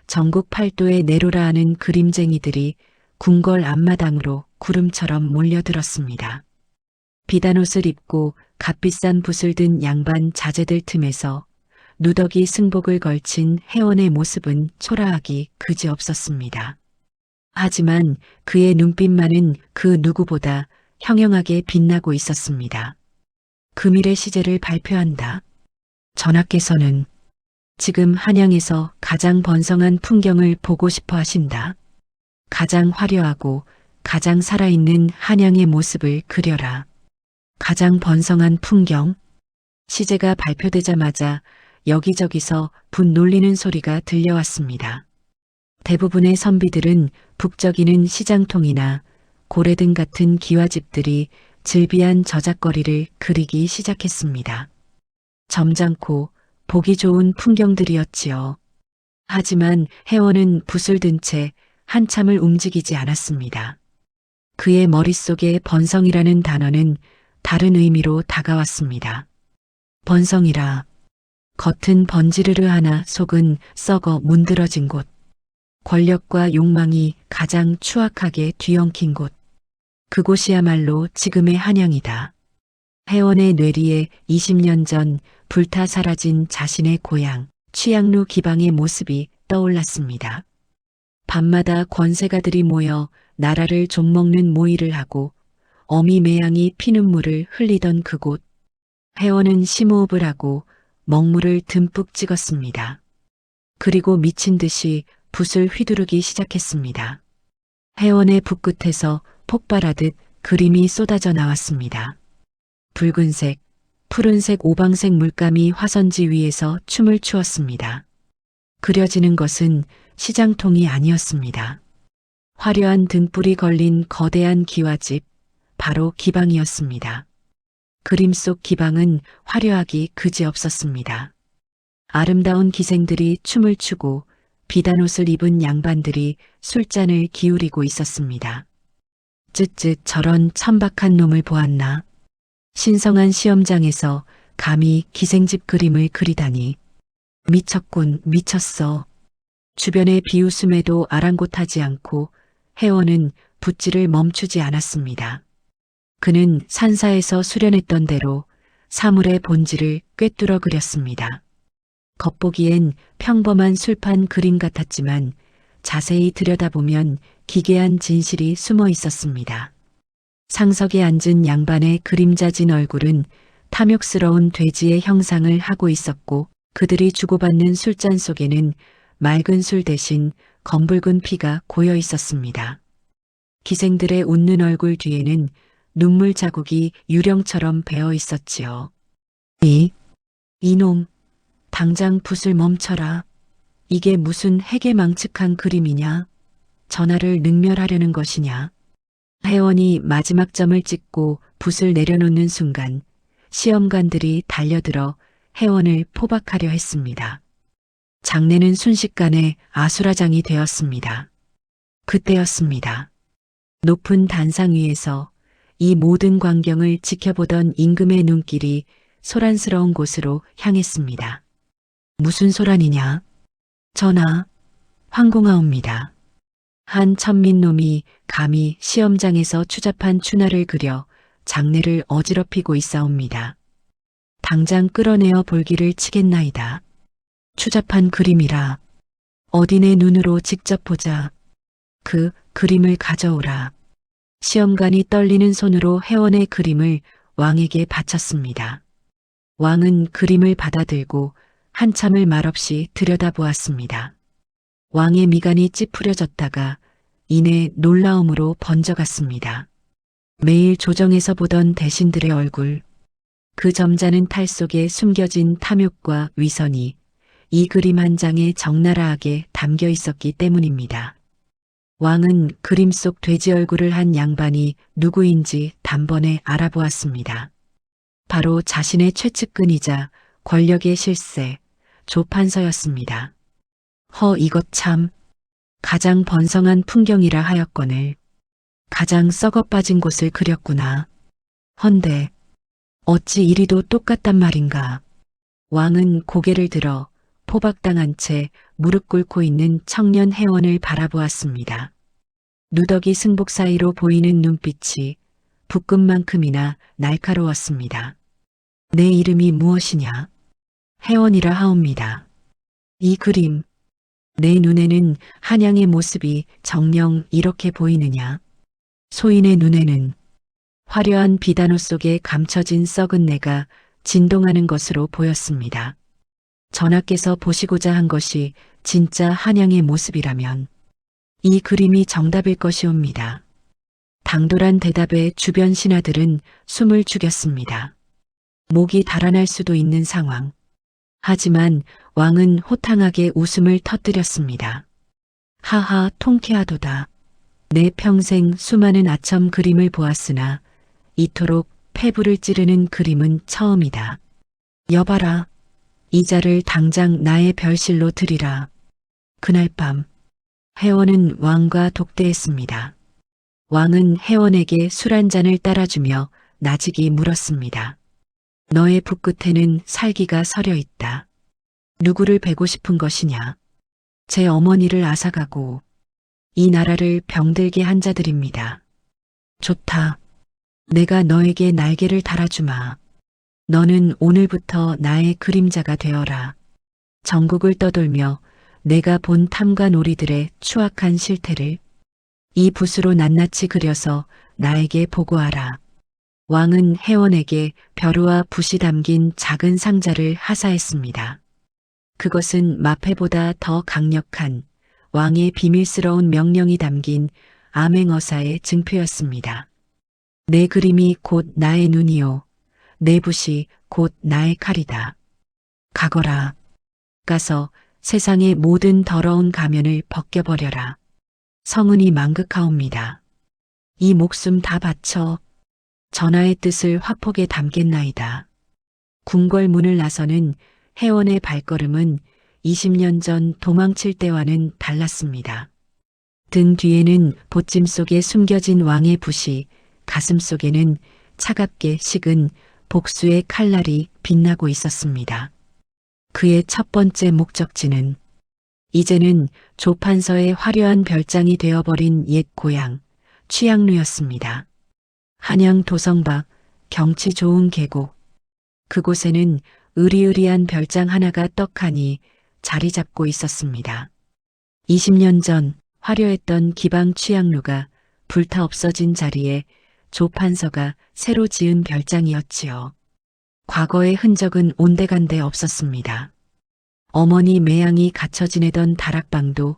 Speaker 2: 전국 팔도에 내로라 하는 그림쟁이들이 궁궐 앞마당으로 구름처럼 몰려들었습니다. 비단옷을 입고 값비싼 붓을 든 양반 자제들 틈에서 누더기 승복을 걸친 혜원의 모습은 초라하기 그지없었습니다. 하지만 그의 눈빛만은 그 누구보다 형형하게 빛나고 있었습니다. 금일의 시제를 발표한다. 전하께서는 지금 한양에서 가장 번성한 풍경을 보고 싶어 하신다. 가장 화려하고 가장 살아있는 한양의 모습을 그려라. 가장 번성한 풍경. 시제가 발표되자마자 여기저기서 분 놀리는 소리가 들려왔습니다. 대부분의 선비들은 북적이는 시장통이나 고래등 같은 기와집들이 즐비한 저작거리를 그리기 시작했습니다. 점잖고 보기 좋은 풍경들이었지요. 하지만 혜원은 붓을 든 채 한참을 움직이지 않았습니다. 그의 머릿속에 번성이라는 단어는 다른 의미로 다가왔습니다. 번성이라. 겉은 번지르르 하나 속은 썩어 문드러진 곳. 권력과 욕망이 가장 추악하게 뒤엉킨 곳. 그곳이야말로 지금의 한양이다. 혜원의 뇌리에 20년 전 불타 사라진 자신의 고향, 취양루 기방의 모습이 떠올랐습니다. 밤마다 권세가들이 모여 나라를 좀먹는 모의를 하고 어미 매양이 피눈물을 흘리던 그곳. 혜원은 심호흡을 하고 먹물을 듬뿍 찍었습니다. 그리고 미친 듯이 붓을 휘두르기 시작했습니다. 혜원의 붓끝에서 폭발하듯 그림이 쏟아져 나왔습니다. 붉은색, 푸른색, 오방색 물감이 화선지 위에서 춤을 추었습니다. 그려지는 것은 시장통이 아니었습니다. 화려한 등불이 걸린 거대한 기와집, 바로 기방이었습니다. 그림 속 기방은 화려하기 그지없었습니다. 아름다운 기생들이 춤을 추고 비단옷을 입은 양반들이 술잔을 기울이고 있었습니다. 쯧쯧 저런 천박한 놈을 보았나. 신성한 시험장에서 감히 기생집 그림을 그리다니. 미쳤군, 미쳤어. 주변의 비웃음에도 아랑곳하지 않고 혜원은 붓질을 멈추지 않았습니다. 그는 산사에서 수련했던 대로 사물의 본질을 꿰뚫어 그렸습니다. 겉보기엔 평범한 술판 그림 같았지만 자세히 들여다보면 기괴한 진실이 숨어 있었습니다. 상석에 앉은 양반의 그림자진 얼굴은 탐욕스러운 돼지의 형상을 하고 있었고 그들이 주고받는 술잔 속에는 맑은 술 대신 검붉은 피가 고여 있었습니다. 기생들의 웃는 얼굴 뒤에는 눈물 자국이 유령처럼 배어 있었지요. 이놈, 당장 붓을 멈춰라. 이게 무슨 해괴망측한 그림이냐? 전하를 능멸하려는 것이냐? 혜원이 마지막 점을 찍고 붓을 내려놓는 순간 시험관들이 달려들어 혜원을 포박하려 했습니다. 장례는 순식간에 아수라장이 되었습니다. 그때였습니다. 높은 단상 위에서 이 모든 광경을 지켜보던 임금의 눈길이 소란스러운 곳으로 향했습니다. 무슨 소란이냐? 전하, 황공하옵니다. 한 천민놈이 감히 시험장에서 추잡한 추나를 그려 장례를 어지럽히고 있사옵니다. 당장 끌어내어 볼기를 치겠나이다. 추잡한 그림이라. 어디 내 눈으로 직접 보자. 그 그림을 가져오라. 시험관이 떨리는 손으로 혜원의 그림을 왕에게 바쳤습니다. 왕은 그림을 받아들고 한참을 말없이 들여다보았습니다. 왕의 미간이 찌푸려졌다가 이내 놀라움으로 번져갔습니다. 매일 조정에서 보던 대신들의 얼굴, 그 점잖은 탈 속에 숨겨진 탐욕과 위선이 이 그림 한 장에 적나라하게 담겨 있었기 때문입니다. 왕은 그림 속 돼지 얼굴을 한 양반이 누구인지 단번에 알아보았습니다. 바로 자신의 최측근이자 권력의 실세, 조판서였습니다. 이것 참 가장 번성한 풍경이라 하였거늘 가장 썩어빠진 곳을 그렸구나. 헌데 어찌 이리도 똑같단 말인가. 왕은 고개를 들어 포박당한 채 무릎 꿇고 있는 청년 혜원을 바라보았습니다. 누더기 승복 사이로 보이는 눈빛이 붓끝만큼이나 날카로웠습니다. 내 이름이 무엇이냐? 혜원이라 하옵니다. 이 그림, 내 눈에는 한양의 모습이 정녕 이렇게 보이느냐? 소인의 눈에는 화려한 비단옷 속에 감춰진 썩은 내가 진동하는 것으로 보였습니다. 전하께서 보시고자 한 것이 진짜 한양의 모습이라면 이 그림이 정답일 것이옵니다. 당돌한 대답에 주변 신하들은 숨을 죽였습니다. 목이 달아날 수도 있는 상황. 하지만 왕은 호탕하게 웃음을 터뜨렸습니다. 하하, 통쾌하도다. 내 평생 수많은 아첨 그림을 보았으나 이토록 폐부를 찌르는 그림은 처음이다. 여봐라. 이 자를 당장 나의 별실로 드리라. 그날 밤 혜원은 왕과 독대했습니다. 왕은 혜원에게 술 한 잔을 따라주며 나직이 물었습니다. 너의 붓끝에는 살기가 서려 있다. 누구를 베고 싶은 것이냐? 제 어머니를 앗아가고 이 나라를 병들게 한 자들입니다. 좋다. 내가 너에게 날개를 달아주마. 너는 오늘부터 나의 그림자가 되어라. 전국을 떠돌며 내가 본 탐관 오리들의 추악한 실태를 이 붓으로 낱낱이 그려서 나에게 보고하라. 왕은 혜원에게 벼루와 붓이 담긴 작은 상자를 하사했습니다. 그것은 마패보다 더 강력한 왕의 비밀스러운 명령이 담긴 암행어사의 증표였습니다. 내 그림이 곧 나의 눈이요. 내 붓이 곧 나의 칼이다. 가거라. 가서 세상의 모든 더러운 가면을 벗겨버려라. 성은이 망극하옵니다. 이 목숨 다 바쳐 전하의 뜻을 화폭에 담겠나이다. 궁궐문을 나서는 혜원의 발걸음은 20년 전 도망칠 때와는 달랐습니다. 등 뒤에는 보찜 속에 숨겨진 왕의 붓이, 가슴 속에는 차갑게 식은 복수의 칼날이 빛나고 있었습니다. 그의 첫 번째 목적지는 이제는 조판서의 화려한 별장이 되어버린 옛 고향, 취양루였습니다. 한양 도성 밖 경치 좋은 계곡. 그곳에는 으리으리한 별장 하나가 떡하니 자리 잡고 있었습니다. 20년 전 화려했던 기방 취양루가 불타 없어진 자리에 조판서가 새로 지은 별장이었지요. 과거의 흔적은 온데간데 없었습니다. 어머니 매양이 갇혀 지내던 다락방도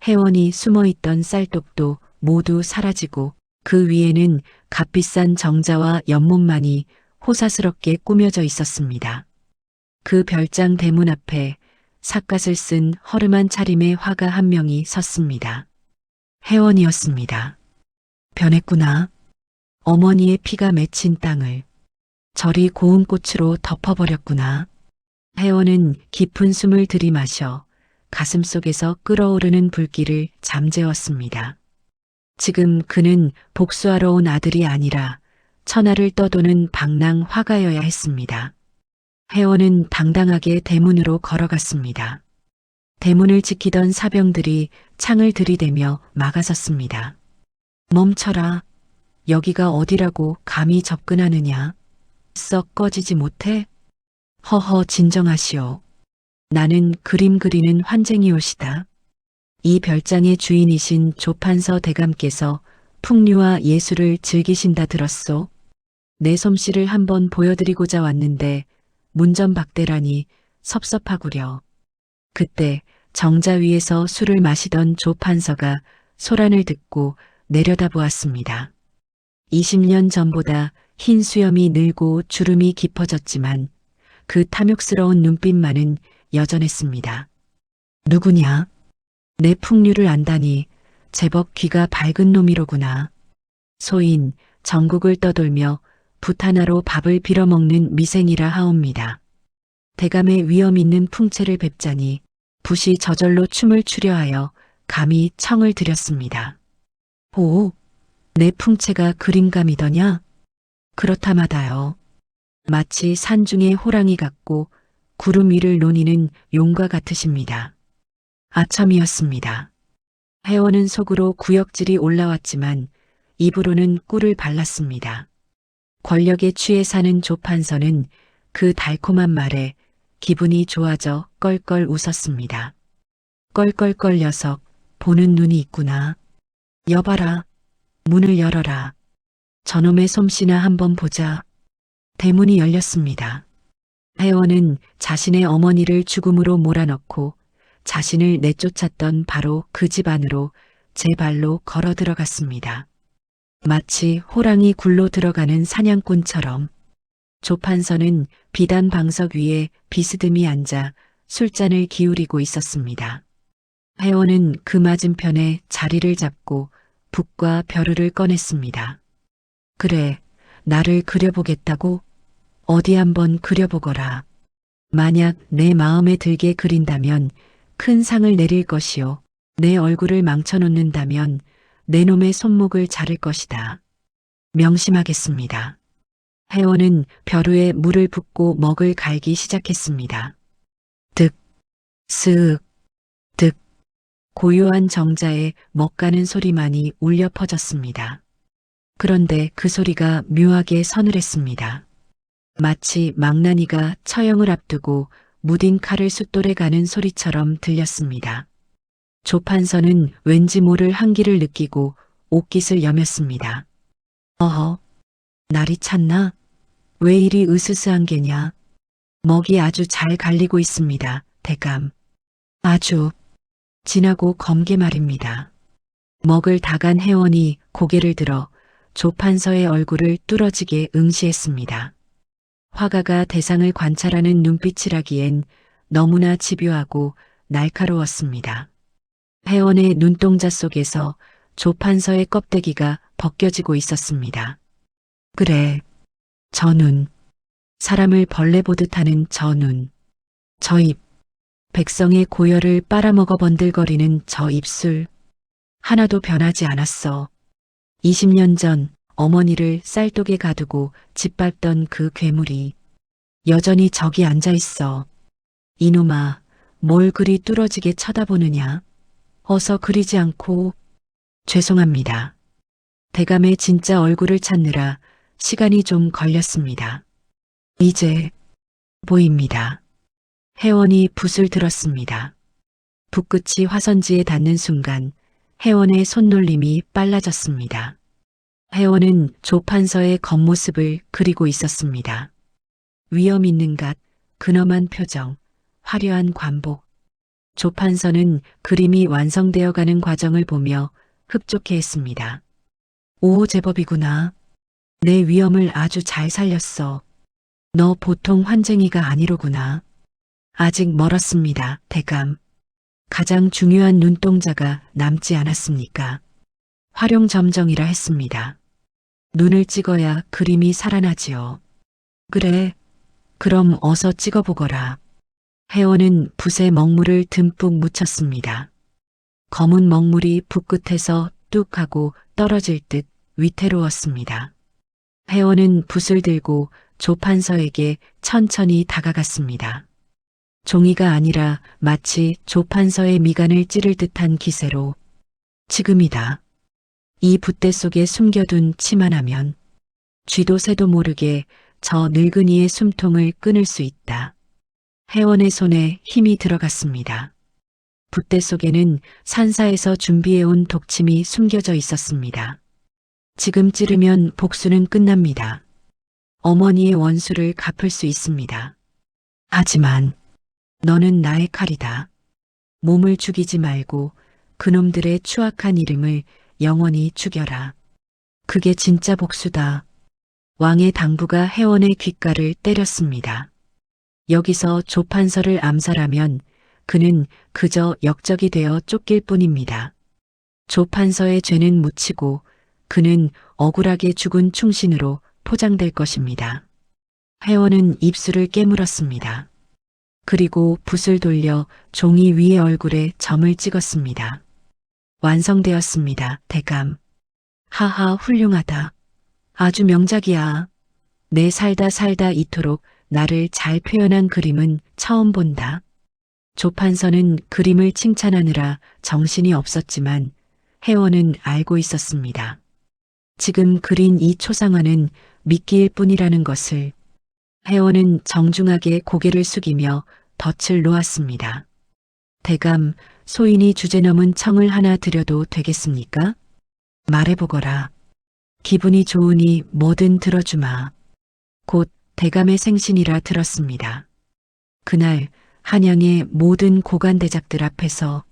Speaker 2: 혜원이 숨어있던 쌀독도 모두 사라지고 그 위에는 값비싼 정자와 연못만이 호사스럽게 꾸며져 있었습니다. 그 별장 대문 앞에 삿갓을 쓴 허름한 차림의 화가 한 명이 섰습니다. 혜원이었습니다. 변했구나. 어머니의 피가 맺힌 땅을 저리 고운 꽃으로 덮어버렸구나. 혜원은 깊은 숨을 들이마셔 가슴속에서 끓어오르는 불길을 잠재웠습니다. 지금 그는 복수하러 온 아들이 아니라 천하를 떠도는 방랑 화가여야 했습니다. 혜원은 당당하게 대문으로 걸어갔습니다. 대문을 지키던 사병들이 창을 들이대며 막아섰습니다. 멈춰라. 여기가 어디라고 감히 접근하느냐. 썩 꺼지지 못해? 허허 진정하시오. 나는 그림 그리는 환쟁이올시다. 이 별장의 주인이신 조판서 대감께서 풍류와 예술을 즐기신다 들었소. 내 솜씨를 한번 보여드리고자 왔는데 문전박대라니 섭섭하구려. 그때 정자 위에서 술을 마시던 조판서가 소란을 듣고 내려다보았습니다. 20년 전보다 흰 수염이 늘고 주름이 깊어졌지만 그 탐욕스러운 눈빛만은 여전했습니다. 누구냐? 내 풍류를 안다니 제법 귀가 밝은 놈이로구나. 소인 전국을 떠돌며 붓 하나로 밥을 빌어먹는 미생이라 하옵니다. 대감의 위엄 있는 풍채를 뵙자니 붓이 저절로 춤을 추려하여 감히 청을 드렸습니다. 오, 내 풍채가 그림감이더냐? 그렇다마다요. 마치 산중의 호랑이 같고 구름 위를 노니는 용과 같으십니다. 아첨이었습니다. 혜원은 속으로 구역질이 올라왔지만 입으로는 꿀을 발랐습니다. 권력에 취해 사는 조판서는 그 달콤한 말에 기분이 좋아져 껄껄 웃었습니다. 껄껄껄 녀석, 보는 눈이 있구나. 여봐라, 문을 열어라. 저놈의 솜씨나 한번 보자. 대문이 열렸습니다. 혜원은 자신의 어머니를 죽음으로 몰아넣고 자신을 내쫓았던 바로 그 집 안으로 제 발로 걸어 들어갔습니다. 마치 호랑이 굴로 들어가는 사냥꾼처럼 조판서는 비단 방석 위에 비스듬히 앉아 술잔을 기울이고 있었습니다. 혜원은 그 맞은편에 자리를 잡고 붓과 벼루를 꺼냈습니다. 그래, 나를 그려보겠다고? 어디 한번 그려보거라. 만약 내 마음에 들게 그린다면 큰 상을 내릴 것이요. 내 얼굴을 망쳐놓는다면 내 놈의 손목을 자를 것이다. 명심하겠습니다. 혜원은 벼루에 물을 붓고 먹을 갈기 시작했습니다. 득, 쓱, 득. 고요한 정자에 먹가는 소리만이 울려 퍼졌습니다. 그런데 그 소리가 묘하게 서늘했습니다. 마치 망나니가 처형을 앞두고 무딘 칼을 숫돌에 가는 소리처럼 들렸습니다. 조판서는 왠지 모를 한기를 느끼고 옷깃을 여몄습니다. 어허, 날이 찼나? 왜 이리 으스스한 게냐? 먹이 아주 잘 갈리고 있습니다, 대감. 아주 진하고 검게 말입니다. 먹을 다간 혜원이 고개를 들어 조판서의 얼굴을 뚫어지게 응시했습니다. 화가가 대상을 관찰하는 눈빛이라기엔 너무나 집요하고 날카로웠습니다. 혜원의 눈동자 속에서 조판서의 껍데기가 벗겨지고 있었습니다. 그래, 저 눈, 사람을 벌레 보듯 하는 저 눈, 저 입, 백성의 고열을 빨아먹어 번들거리는 저 입술, 하나도 변하지 않았어. 20년 전 어머니를 쌀독에 가두고 짓밟던 그 괴물이 여전히 저기 앉아 있어. 이놈아, 뭘 그리 뚫어지게 쳐다보느냐? 어서 그리지 않고. 죄송합니다. 대감의 진짜 얼굴을 찾느라 시간이 좀 걸렸습니다. 이제 보입니다. 혜원이 붓을 들었습니다. 붓끝이 화선지에 닿는 순간 혜원의 손놀림이 빨라졌습니다. 혜원은 조판서의 겉모습을 그리고 있었습니다. 위험 있는 갓, 근엄한 표정, 화려한 관복. 조판서는 그림이 완성되어 가는 과정을 보며 흡족해했습니다. 오, 제법이구나. 내 위험을 아주 잘 살렸어. 너 보통 환쟁이가 아니로구나. 아직 멀었습니다, 대감. 가장 중요한 눈동자가 남지 않았습니까? 활용점정이라 했습니다. 눈을 찍어야 그림이 살아나지요. 그래, 그럼 어서 찍어보거라. 혜원은 붓에 먹물을 듬뿍 묻혔습니다. 검은 먹물이 붓 끝에서 뚝 하고 떨어질 듯 위태로웠습니다. 혜원은 붓을 들고 조판서에게 천천히 다가갔습니다. 종이가 아니라 마치 조판서의 미간을 찌를 듯한 기세로 지금이다. 이 붓대 속에 숨겨둔 치만하면 쥐도 새도 모르게 저 늙은이의 숨통을 끊을 수 있다. 혜원의 손에 힘이 들어갔습니다. 붓대 속에는 산사에서 준비해온 독침이 숨겨져 있었습니다. 지금 찌르면 복수는 끝납니다. 어머니의 원수를 갚을 수 있습니다. 하지만 너는 나의 칼이다. 몸을 죽이지 말고 그놈들의 추악한 이름을 영원히 죽여라. 그게 진짜 복수다. 왕의 당부가 혜원의 귓가를 때렸습니다. 여기서 조판서를 암살하면 그는 그저 역적이 되어 쫓길 뿐입니다. 조판서의 죄는 묻히고 그는 억울하게 죽은 충신으로 포장될 것입니다. 혜원은 입술을 깨물었습니다. 그리고 붓을 돌려 종이 위의 얼굴에 점을 찍었습니다. 완성되었습니다, 대감. 하하, 훌륭하다. 아주 명작이야. 내 살다 이토록 나를 잘 표현한 그림은 처음 본다. 조판서는 그림을 칭찬하느라 정신이 없었지만 혜원은 알고 있었습니다. 지금 그린 이 초상화는 미끼일 뿐이라는 것을. 혜원은 정중하게 고개를 숙이며 덫을 놓았습니다. 대감, 소인이 주제넘은 청을 하나 드려도 되겠습니까? 말해보거라. 기분이 좋으니 뭐든 들어주마. 곧 대감의 생신이라 들었습니다. 그날 한양의 모든 고관 대작들 앞에서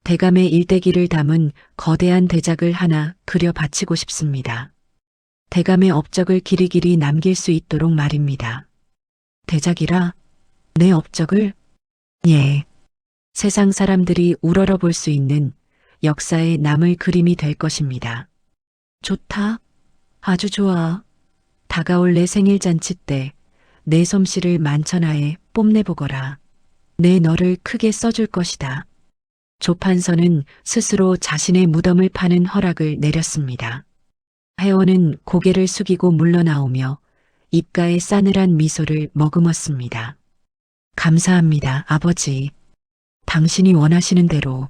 Speaker 2: 대감의 일대기를 담은 거대한 대작을 하나 그려 바치고 싶습니다. 대감의 업적을 길이길이 남길 수 있도록 말입니다. 대작이라? 내 업적을? 예. 세상 사람들이 우러러 볼 수 있는 역사에 남을 그림이 될 것입니다. 좋다. 아주 좋아. 다가올 내 생일 잔치 때 내 솜씨를 만천하에 뽐내보거라. 내 너를 크게 써줄 것이다. 조판서는 스스로 자신의 무덤을 파는 허락을 내렸습니다. 혜원은 고개를 숙이고 물러나오며 입가에 싸늘한 미소를 머금었습니다. 감사합니다, 아버지. 당신이 원하시는 대로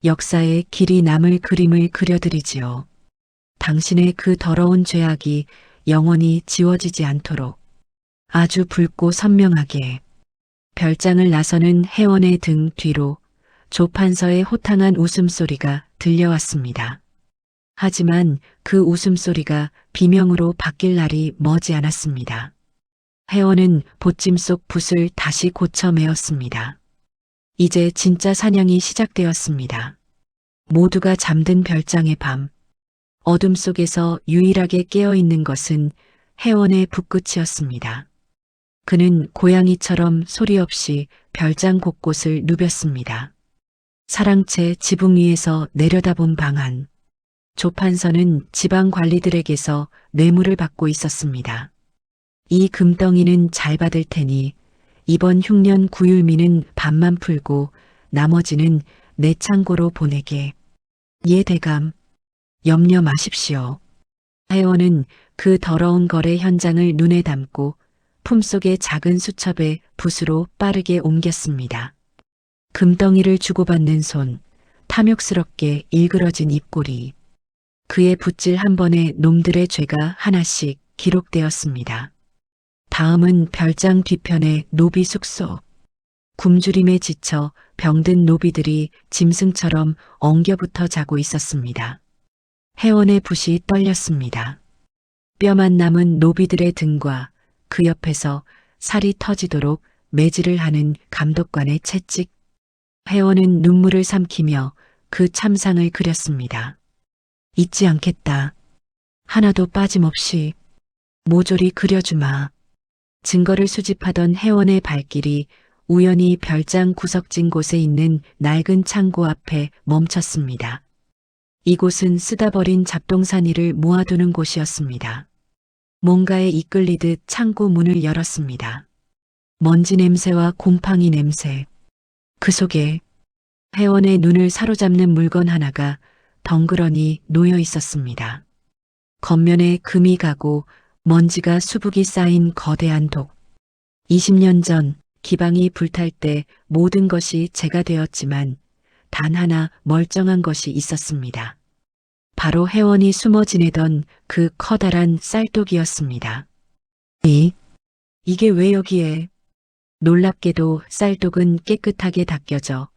Speaker 2: 역사에 길이 남을 그림을 그려드리지요. 당신의 그 더러운 죄악이 영원히 지워지지 않도록 아주 붉고 선명하게. 별장을 나서는 혜원의 등 뒤로 조판서의 호탕한 웃음소리가 들려왔습니다. 하지만 그 웃음소리가 비명으로 바뀔 날이 머지 않았습니다. 혜원은 보찜 속 붓을 다시 고쳐 메었습니다. 이제 진짜 사냥이 시작되었습니다. 모두가 잠든 별장의 밤. 어둠 속에서 유일하게 깨어있는 것은 혜원의 붓끝이었습니다. 그는 고양이처럼 소리 없이 별장 곳곳을 누볐습니다. 사랑채 지붕 위에서 내려다본 방안. 조판서는 지방 관리들에게서 뇌물을 받고 있었습니다. 이 금덩이는 잘 받을 테니 이번 흉년 구율미는 반만 풀고 나머지는 내 창고로 보내게. 예, 대감. 염려 마십시오. 혜원은 그 더러운 거래 현장을 눈에 담고 품속의 작은 수첩에 붓으로 빠르게 옮겼습니다. 금덩이를 주고받는 손, 탐욕스럽게 일그러진 입꼬리. 그의 붓질 한 번에 놈들의 죄가 하나씩 기록되었습니다. 다음은 별장 뒤편의 노비 숙소. 굶주림에 지쳐 병든 노비들이 짐승처럼 엉겨붙어 자고 있었습니다. 혜원의 붓이 떨렸습니다. 뼈만 남은 노비들의 등과 그 옆에서 살이 터지도록 매질을 하는 감독관의 채찍. 혜원은 눈물을 삼키며 그 참상을 그렸습니다. 잊지 않겠다. 하나도 빠짐없이 모조리 그려주마. 증거를 수집하던 회원의 발길이 우연히 별장 구석진 곳에 있는 낡은 창고 앞에 멈췄습니다. 이곳은 쓰다버린 잡동사니를 모아두는 곳이었습니다. 뭔가에 이끌리듯 창고 문을 열었습니다. 먼지 냄새와 곰팡이 냄새. 그 속에 회원의 눈을 사로잡는 물건 하나가 덩그러니 놓여 있었습니다. 겉면에 금이 가고 먼지가 수북이 쌓인 거대한 독. 20년 전 기방이 불탈 때 모든 것이 재가 되었지만 단 하나 멀쩡한 것이 있었습니다. 바로 회원이 숨어 지내던 그 커다란 쌀독이었습니다. 이게 왜 여기에? 놀랍게도 쌀독은 깨끗하게 닦여져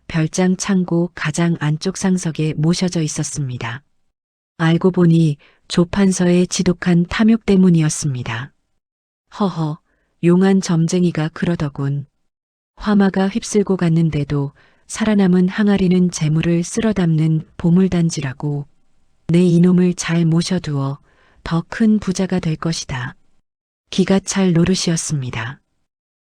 Speaker 2: 별장 창고 가장 안쪽 상석에 모셔져 있었습니다. 알고 보니 조판서의 지독한 탐욕 때문이었습니다. 허허, 용한 점쟁이가 그러더군. 화마가 휩쓸고 갔는데도 살아남은 항아리는 재물을 쓸어 담는 보물단지라고. 내 이놈을 잘 모셔두어 더 큰 부자가 될 것이다. 기가 찰 노릇이었습니다.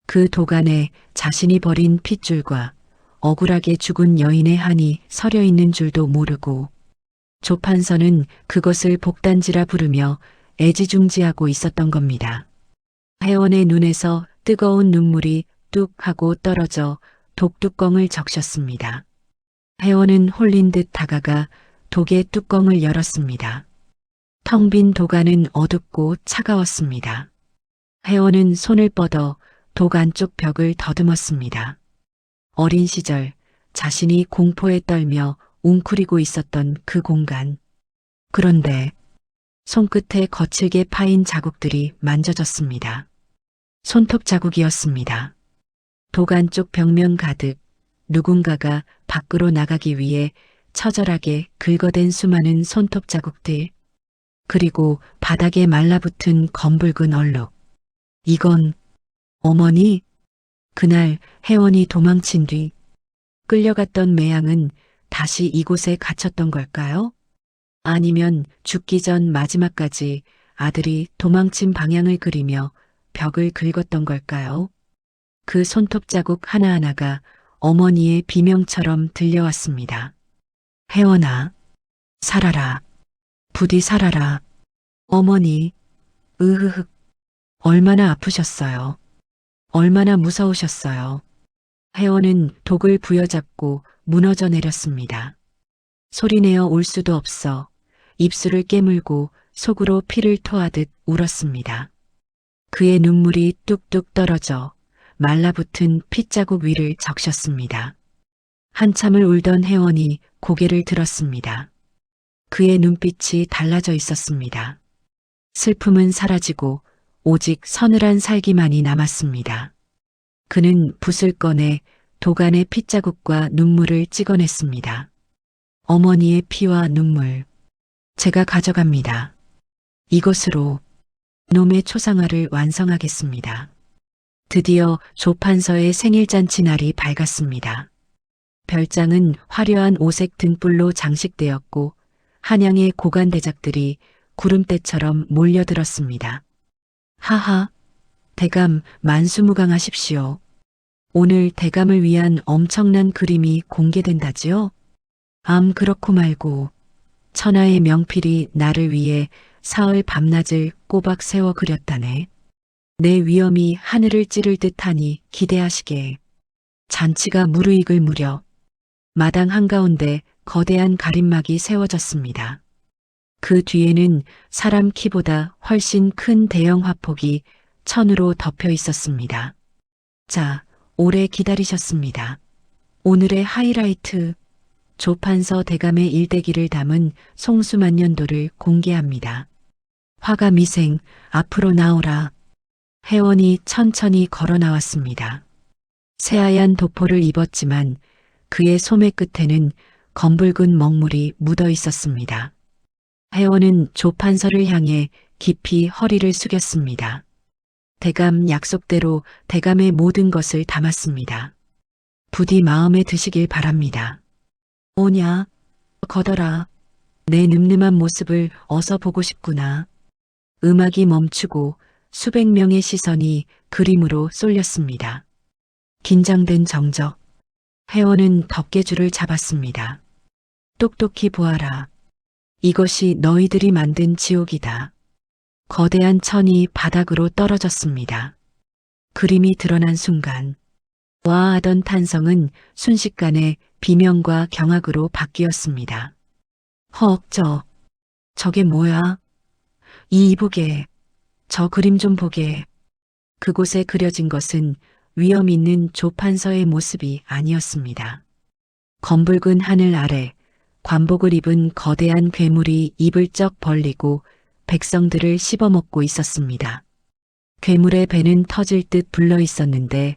Speaker 2: 그 도간에 자신이 버린 핏줄과 억울하게 죽은 여인의 한이 서려 있는 줄도 모르고 조판서는 그것을 복단지라 부르며 애지중지하고 있었던 겁니다. 회원의 눈에서 뜨거운 눈물이 뚝 하고 떨어져 독뚜껑을 적셨습니다. 회원은 홀린 듯 다가가 독의 뚜껑을 열었습니다. 텅 빈 도간은 어둡고 차가웠습니다. 회원은 손을 뻗어 독 안쪽 벽을 더듬었습니다. 어린 시절 자신이 공포에 떨며 웅크리고 있었던 그 공간. 그런데 손끝에 거칠게 파인 자국들이 만져졌습니다. 손톱 자국이었습니다. 독 안쪽 벽면 가득 누군가가 밖으로 나가기 위해 처절하게 긁어댄 수많은 손톱 자국들. 그리고 바닥에 말라붙은 검붉은 얼룩. 이건 어머니? 그날 회원이 도망친 뒤 끌려갔던 매양은 다시 이곳에 갇혔던 걸까요? 아니면 죽기 전 마지막까지 아들이 도망친 방향을 그리며 벽을 긁었던 걸까요? 그 손톱 자국 하나하나가 어머니의 비명처럼 들려왔습니다. 회원아, 살아라. 부디 살아라. 어머니, 으흐흑. 얼마나 아프셨어요. 얼마나 무서우셨어요. 회원은 독을 부여잡고 무너져 내렸습니다. 소리내어 울 수도 없어 입술을 깨물고 속으로 피를 토하듯 울었습니다. 그의 눈물이 뚝뚝 떨어져 말라붙은 핏자국 위를 적셨습니다. 한참을 울던 회원이 고개를 들었습니다. 그의 눈빛이 달라져 있었습니다. 슬픔은 사라지고 오직 서늘한 살기만이 남았습니다. 그는 붓을 꺼내 도간의 핏자국과 눈물을 찍어냈습니다. 어머니의 피와 눈물, 제가 가져갑니다. 이것으로 놈의 초상화를 완성하겠습니다. 드디어 조판서의 생일잔치 날이 밝았습니다. 별장은 화려한 오색 등불로 장식되었고 한양의 고관 대작들이 구름대처럼 몰려들었습니다. 하하, 대감 만수무강하십시오. 오늘 대감을 위한 엄청난 그림이 공개된다지요? 그렇고 말고 천하의 명필이 나를 위해 사흘 밤낮을 꼬박 세워 그렸다네. 내 위엄이 하늘을 찌를 듯하니 기대하시게. 잔치가 무르익을 무렵 마당 한가운데 거대한 가림막이 세워졌습니다. 그 뒤에는 사람 키보다 훨씬 큰 대형 화폭이 천으로 덮여 있었습니다. 자, 오래 기다리셨습니다. 오늘의 하이라이트, 조판서 대감의 일대기를 담은 송수만년도를 공개합니다. 화가 미생, 앞으로 나오라. 회원이 천천히 걸어 나왔습니다. 새하얀 도포를 입었지만 그의 소매 끝에는 검붉은 먹물이 묻어 있었습니다. 회원은 조판서를 향해 깊이 허리를 숙였습니다. 대감 약속대로 대감의 모든 것을 담았습니다. 부디 마음에 드시길 바랍니다. 오냐, 거더라. 내 늠름한 모습을 어서 보고 싶구나. 음악이 멈추고 수백 명의 시선이 그림으로 쏠렸습니다. 긴장된 정적. 회원은 덮개줄을 잡았습니다. 똑똑히 보아라. 이것이 너희들이 만든 지옥이다. 거대한 천이 바닥으로 떨어졌습니다. 그림이 드러난 순간 와 하던 탄성은 순식간에 비명과 경악으로 바뀌었습니다. 헉, 저게 뭐야? 이 이보게, 저 그림 좀 보게. 그곳에 그려진 것은 위험 있는 조판서의 모습이 아니었습니다. 검붉은 하늘 아래 관복을 입은 거대한 괴물이 입을 쩍 벌리고 백성들을 씹어먹고 있었습니다. 괴물의 배는 터질 듯 불러 있었는데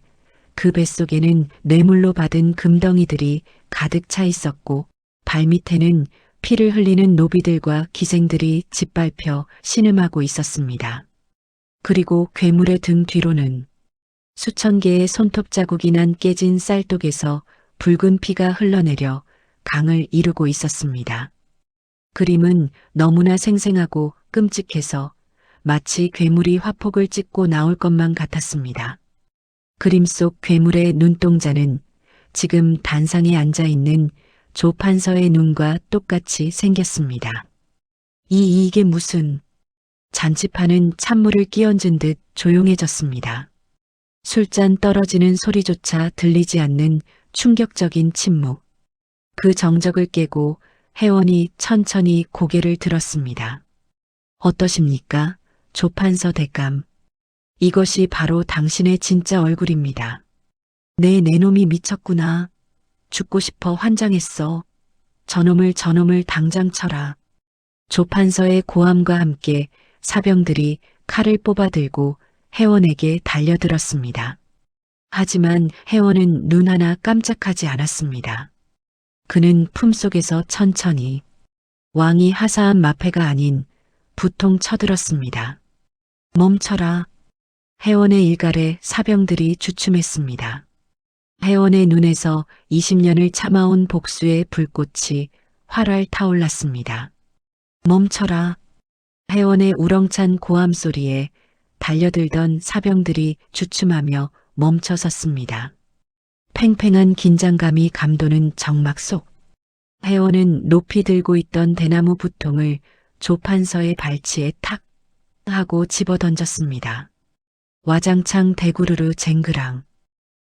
Speaker 2: 그 뱃속에는 뇌물로 받은 금덩이들이 가득 차 있었고 발밑에는 피를 흘리는 노비들과 기생들이 짓밟혀 신음하고 있었습니다. 그리고 괴물의 등 뒤로는 수천 개의 손톱 자국이 난 깨진 쌀독에서 붉은 피가 흘러내려 강을 이루고 있었습니다. 그림은 너무나 생생하고 끔찍해서 마치 괴물이 화폭을 찍고 나올 것만 같았습니다. 그림 속 괴물의 눈동자는 지금 단상에 앉아 있는 조판서의 눈과 똑같이 생겼습니다. 이게 무슨... 잔치판은 찬물을 끼얹은 듯 조용해졌습니다. 술잔 떨어지는 소리조차 들리지 않는 충격적인 침묵. 그 정적을 깨고 혜원이 천천히 고개를 들었습니다. 어떠십니까? 조판서 대감. 이것이 바로 당신의 진짜 얼굴입니다. 내 놈이 미쳤구나. 죽고 싶어 환장했어. 저놈을 당장 쳐라. 조판서의 고함과 함께 사병들이 칼을 뽑아들고 혜원에게 달려들었습니다. 하지만 혜원은 눈 하나 깜짝하지 않았습니다. 그는 품속에서 천천히 왕이 하사한 마패가 아닌 부통 쳐들었습니다. 멈춰라. 혜원의 일갈에 사병들이 주춤했습니다. 혜원의 눈에서 20년을 참아온 복수의 불꽃이 활활 타올랐습니다. 멈춰라. 혜원의 우렁찬 고함 소리에 달려들던 사병들이 주춤하며 멈춰섰습니다. 팽팽한 긴장감이 감도는 정막 속 혜원은 높이 들고 있던 대나무 부통을 조판서의 발치에 탁 하고 집어던졌습니다. 와장창 대구르르 쟁그랑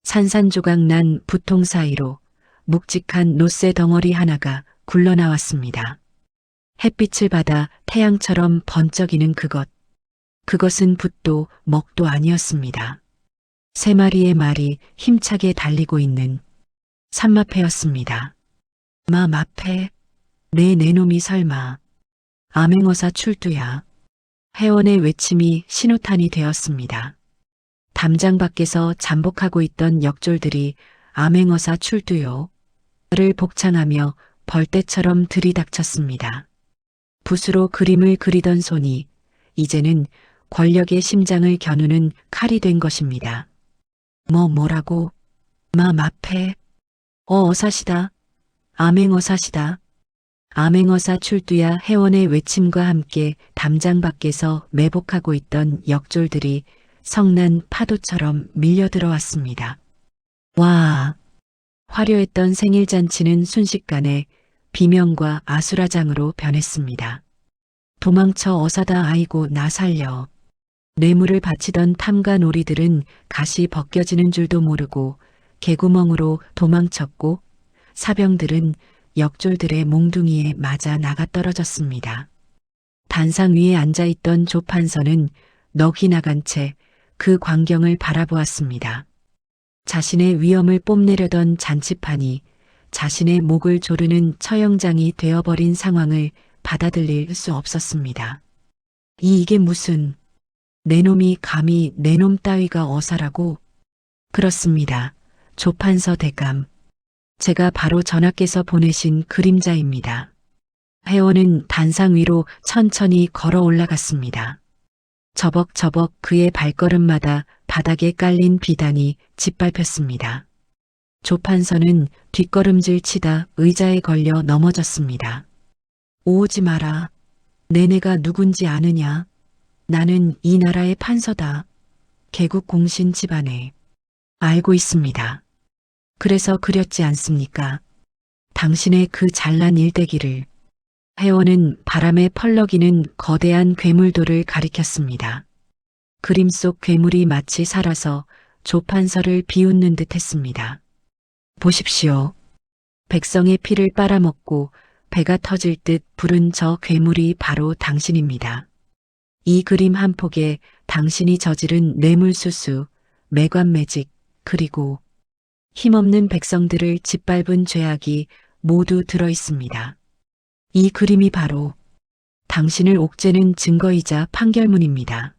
Speaker 2: 산산조각 난 부통 사이로 묵직한 노쇠 덩어리 하나가 굴러나왔습니다. 햇빛을 받아 태양처럼 번쩍이는 그것은 붓도 먹도 아니었습니다. 세 마리의 말이 힘차게 달리고 있는 산마패였습니다. 마패? 내 놈이 설마. 암행어사 출두야. 혜원의 외침이 신호탄이 되었습니다. 담장 밖에서 잠복하고 있던 역졸들이 암행어사 출두요. 를 복창하며 벌떼처럼 들이닥쳤습니다. 붓으로 그림을 그리던 손이 이제는 권력의 심장을 겨누는 칼이 된 것입니다. 뭐라고? 마패? 어사시다. 암행어사시다. 암행어사 출두야. 혜원의 외침과 함께 담장 밖에서 매복하고 있던 역졸들이 성난 파도처럼 밀려들어왔습니다. 와! 화려했던 생일잔치는 순식간에 비명과 아수라장으로 변했습니다. 도망쳐 어사다. 아이고 나 살려. 뇌물을 바치던 탐관 오리들은 가시 벗겨지는 줄도 모르고 개구멍으로 도망쳤고 사병들은 역졸들의 몽둥이에 맞아 나가 떨어졌습니다. 단상 위에 앉아있던 조판서는 넋이 나간 채 그 광경을 바라보았습니다. 자신의 위엄을 뽐내려던 잔치판이 자신의 목을 조르는 처형장이 되어버린 상황을 받아들일 수 없었습니다. 이게 무슨... 내 놈이 감히 내 놈 따위가 어사라고? 그렇습니다. 조판서 대감. 제가 바로 전하께서 보내신 그림자입니다. 혜원은 단상 위로 천천히 걸어 올라갔습니다. 저벅저벅 그의 발걸음마다 바닥에 깔린 비단이 짓밟혔습니다. 조판서는 뒷걸음질 치다 의자에 걸려 넘어졌습니다. 오지 마라. 내내가 누군지 아느냐? 나는 이 나라의 판서다. 개국 공신 집안에. 알고 있습니다. 그래서 그렸지 않습니까? 당신의 그 잘난 일대기를. 혜원은 바람에 펄럭이는 거대한 괴물돌을 가리켰습니다. 그림 속 괴물이 마치 살아서 조판서를 비웃는 듯 했습니다. 보십시오. 백성의 피를 빨아먹고 배가 터질 듯 부른 저 괴물이 바로 당신입니다. 이 그림 한 폭에 당신이 저지른 뇌물수수, 매관매직, 그리고 힘없는 백성들을 짓밟은 죄악이 모두 들어 있습니다. 이 그림이 바로 당신을 옥죄는 증거이자 판결문입니다.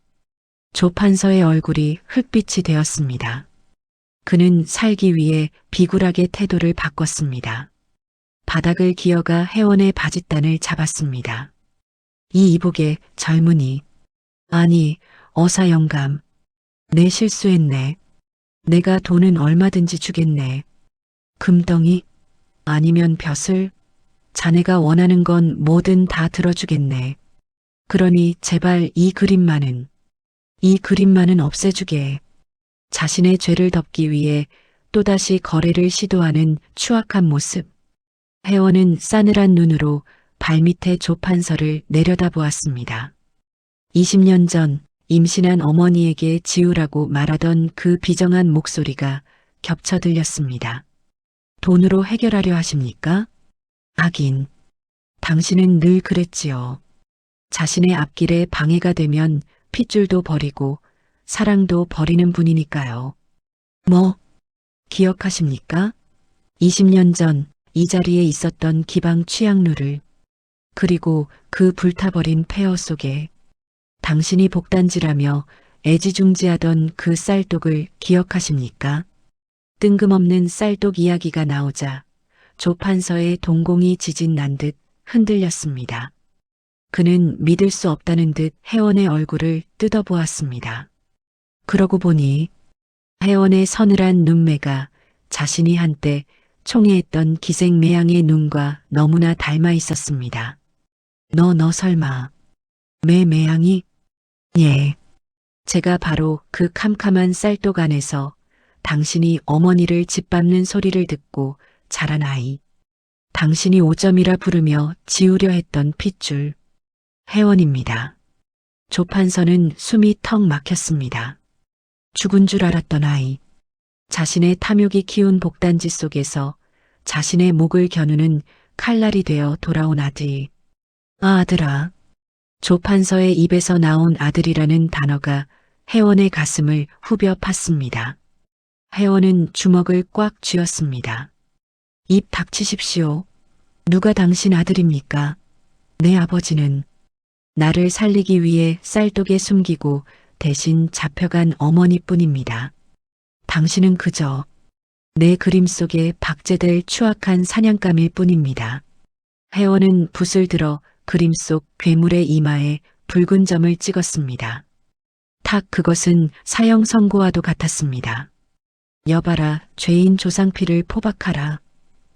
Speaker 2: 조판서의 얼굴이 흙빛이 되었습니다. 그는 살기 위해 비굴하게 태도를 바꿨습니다. 바닥을 기어가 혜원의 바짓단을 잡았습니다. 이 이복의 젊은이, 아니, 어사영감, 내 실수했네. 내가 돈은 얼마든지 주겠네. 금덩이, 아니면 벼슬, 자네가 원하는 건 뭐든 다 들어주겠네. 그러니 제발 이 그림만은 없애주게. 자신의 죄를 덮기 위해 또다시 거래를 시도하는 추악한 모습. 혜원은 싸늘한 눈으로 발밑에 조판서를 내려다보았습니다. 20년 전 임신한 어머니에게 지우라고 말하던 그 비정한 목소리가 겹쳐 들렸습니다. 돈으로 해결하려 하십니까? 하긴, 당신은 늘 그랬지요. 자신의 앞길에 방해가 되면 핏줄도 버리고 사랑도 버리는 분이니까요. 뭐, 기억하십니까? 20년 전 이 자리에 있었던 기방 취향루를, 그리고 그 불타버린 폐허 속에 당신이 복단지라며 애지중지하던 그 쌀독을 기억하십니까? 뜬금없는 쌀독 이야기가 나오자 조판서의 동공이 지진 난 듯 흔들렸습니다. 그는 믿을 수 없다는 듯 혜원의 얼굴을 뜯어보았습니다. 그러고 보니 혜원의 서늘한 눈매가 자신이 한때 총애했던 기생매양의 눈과 너무나 닮아 있었습니다. 너 설마 매양이? 예. 제가 바로 그 캄캄한 쌀독 안에서 당신이 어머니를 짓밟는 소리를 듣고 자란 아이. 당신이 오점이라 부르며 지우려 했던 핏줄. 혜원입니다. 조판서는 숨이 턱 막혔습니다. 죽은 줄 알았던 아이. 자신의 탐욕이 키운 복단지 속에서 자신의 목을 겨누는 칼날이 되어 돌아온 아들. 아들아. 조판서의 입에서 나온 아들이라는 단어가 혜원의 가슴을 후벼 팠습니다. 혜원은 주먹을 꽉 쥐었습니다. 입 닥치십시오. 누가 당신 아들입니까? 내 아버지는 나를 살리기 위해 쌀독에 숨기고 대신 잡혀간 어머니뿐입니다. 당신은 그저 내 그림 속에 박제될 추악한 사냥감일 뿐입니다. 혜원은 붓을 들어 그림 속 괴물의 이마에 붉은 점을 찍었습니다. 탁 그것은 사형 선고와도 같았습니다. 여봐라, 죄인 조상피를 포박하라.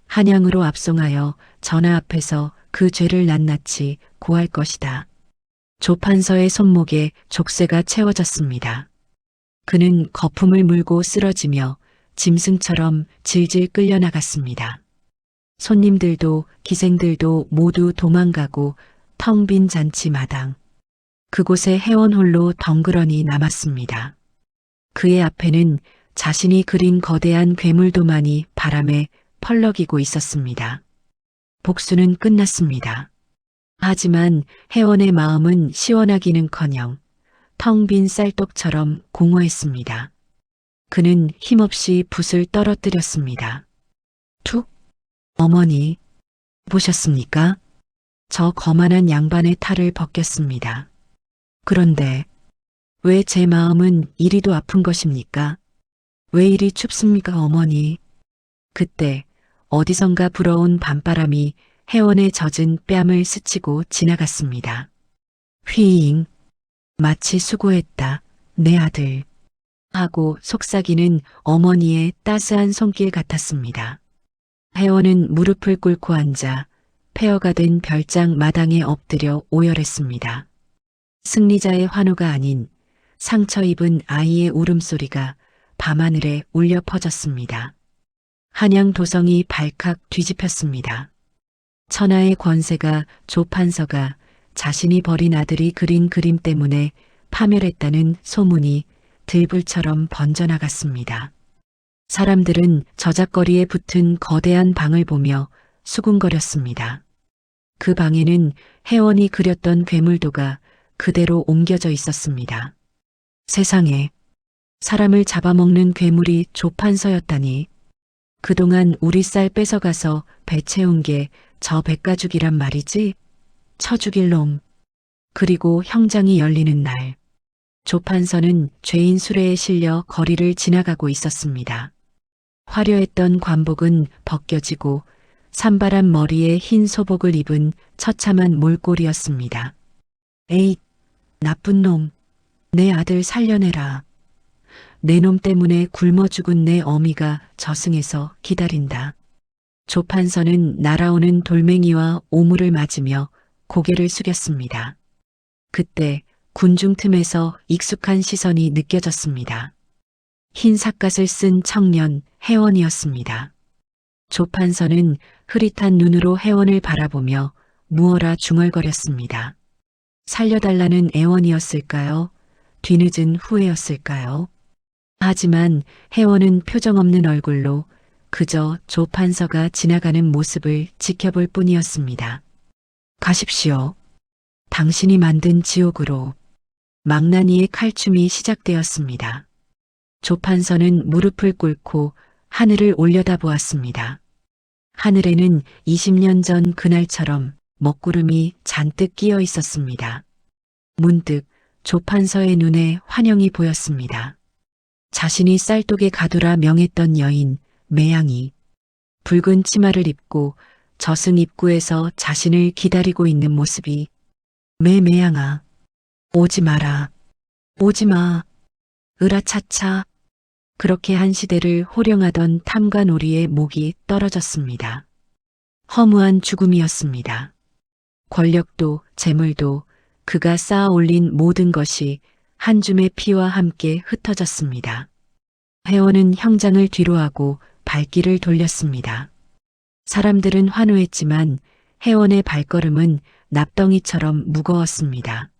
Speaker 2: 한양으로 압송하여 전하 앞에서 그 죄를 낱낱이 고할 것이다. 조판서의 손목에 족쇄가 채워졌습니다. 그는 거품을 물고 쓰러지며 짐승처럼 질질 끌려나갔습니다. 손님들도 기생들도 모두 도망가고 텅 빈 잔치 마당. 그곳에 혜원 홀로 덩그러니 남았습니다. 그의 앞에는 자신이 그린 거대한 괴물도만이 바람에 펄럭이고 있었습니다. 복수는 끝났습니다. 하지만 혜원의 마음은 시원하기는커녕 텅 빈 쌀독처럼 공허했습니다. 그는 힘없이 붓을 떨어뜨렸습니다. 툭! 어머니, 보셨습니까? 저 거만한 양반의 탈을 벗겼습니다. 그런데 왜 제 마음은 이리도 아픈 것입니까? 왜 이리 춥습니까, 어머니? 그때 어디선가 불어온 밤바람이 혜원의 젖은 뺨을 스치고 지나갔습니다. 휘잉, 마치 수고했다, 내 아들. 하고 속삭이는 어머니의 따스한 손길 같았습니다. 혜원은 무릎을 꿇고 앉아 폐허가 된 별장 마당에 엎드려 오열했습니다. 승리자의 환호가 아닌 상처 입은 아이의 울음소리가 밤하늘에 울려 퍼졌습니다. 한양 도성이 발칵 뒤집혔습니다. 천하의 권세가 조판서가 자신이 버린 아들이 그린 그림 때문에 파멸했다는 소문이 들불처럼 번져나갔습니다. 사람들은 저작거리에 붙은 거대한 방을 보며 수군거렸습니다. 그 방에는 혜원이 그렸던 괴물도가 그대로 옮겨져 있었습니다. 세상에, 사람을 잡아먹는 괴물이 조판서였다니. 그동안 우리 쌀 뺏어가서 배 채운 게 저 백가죽이란 말이지? 쳐 죽일 놈. 그리고 형장이 열리는 날, 조판서는 죄인 수레에 실려 거리를 지나가고 있었습니다. 화려했던 관복은 벗겨지고 산발한 머리에 흰 소복을 입은 처참한 몰골이었습니다. 에이, 나쁜 놈. 내 아들 살려내라. 내 놈 때문에 굶어 죽은 내 어미가 저승에서 기다린다. 조판서는 날아오는 돌멩이와 오물을 맞으며 고개를 숙였습니다. 그때 군중 틈에서 익숙한 시선이 느껴졌습니다. 흰 삿갓을 쓴 청년 혜원이었습니다. 조판서는 흐릿한 눈으로 혜원을 바라보며 무어라 중얼거렸습니다. 살려달라는 애원이었을까요? 뒤늦은 후회였을까요? 하지만 혜원은 표정 없는 얼굴로 그저 조판서가 지나가는 모습을 지켜볼 뿐이었습니다. 가십시오. 당신이 만든 지옥으로. 망나니의 칼춤이 시작되었습니다. 조판서는 무릎을 꿇고 하늘을 올려다보았습니다. 하늘에는 20년 전 그날처럼 먹구름이 잔뜩 끼어 있었습니다. 문득 조판서의 눈에 환영이 보였습니다. 자신이 쌀독에 가두라 명했던 여인 매양이 붉은 치마를 입고 저승 입구에서 자신을 기다리고 있는 모습이 매양아, 오지 마라. 오지 마. 으라차차. 그렇게 한 시대를 호령하던 탐관오리의 목이 떨어졌습니다. 허무한 죽음이었습니다. 권력도 재물도 그가 쌓아 올린 모든 것이 한 줌의 피와 함께 흩어졌습니다. 혜원은 형장을 뒤로하고 발길을 돌렸습니다. 사람들은 환호했지만 혜원의 발걸음은 납덩이처럼 무거웠습니다.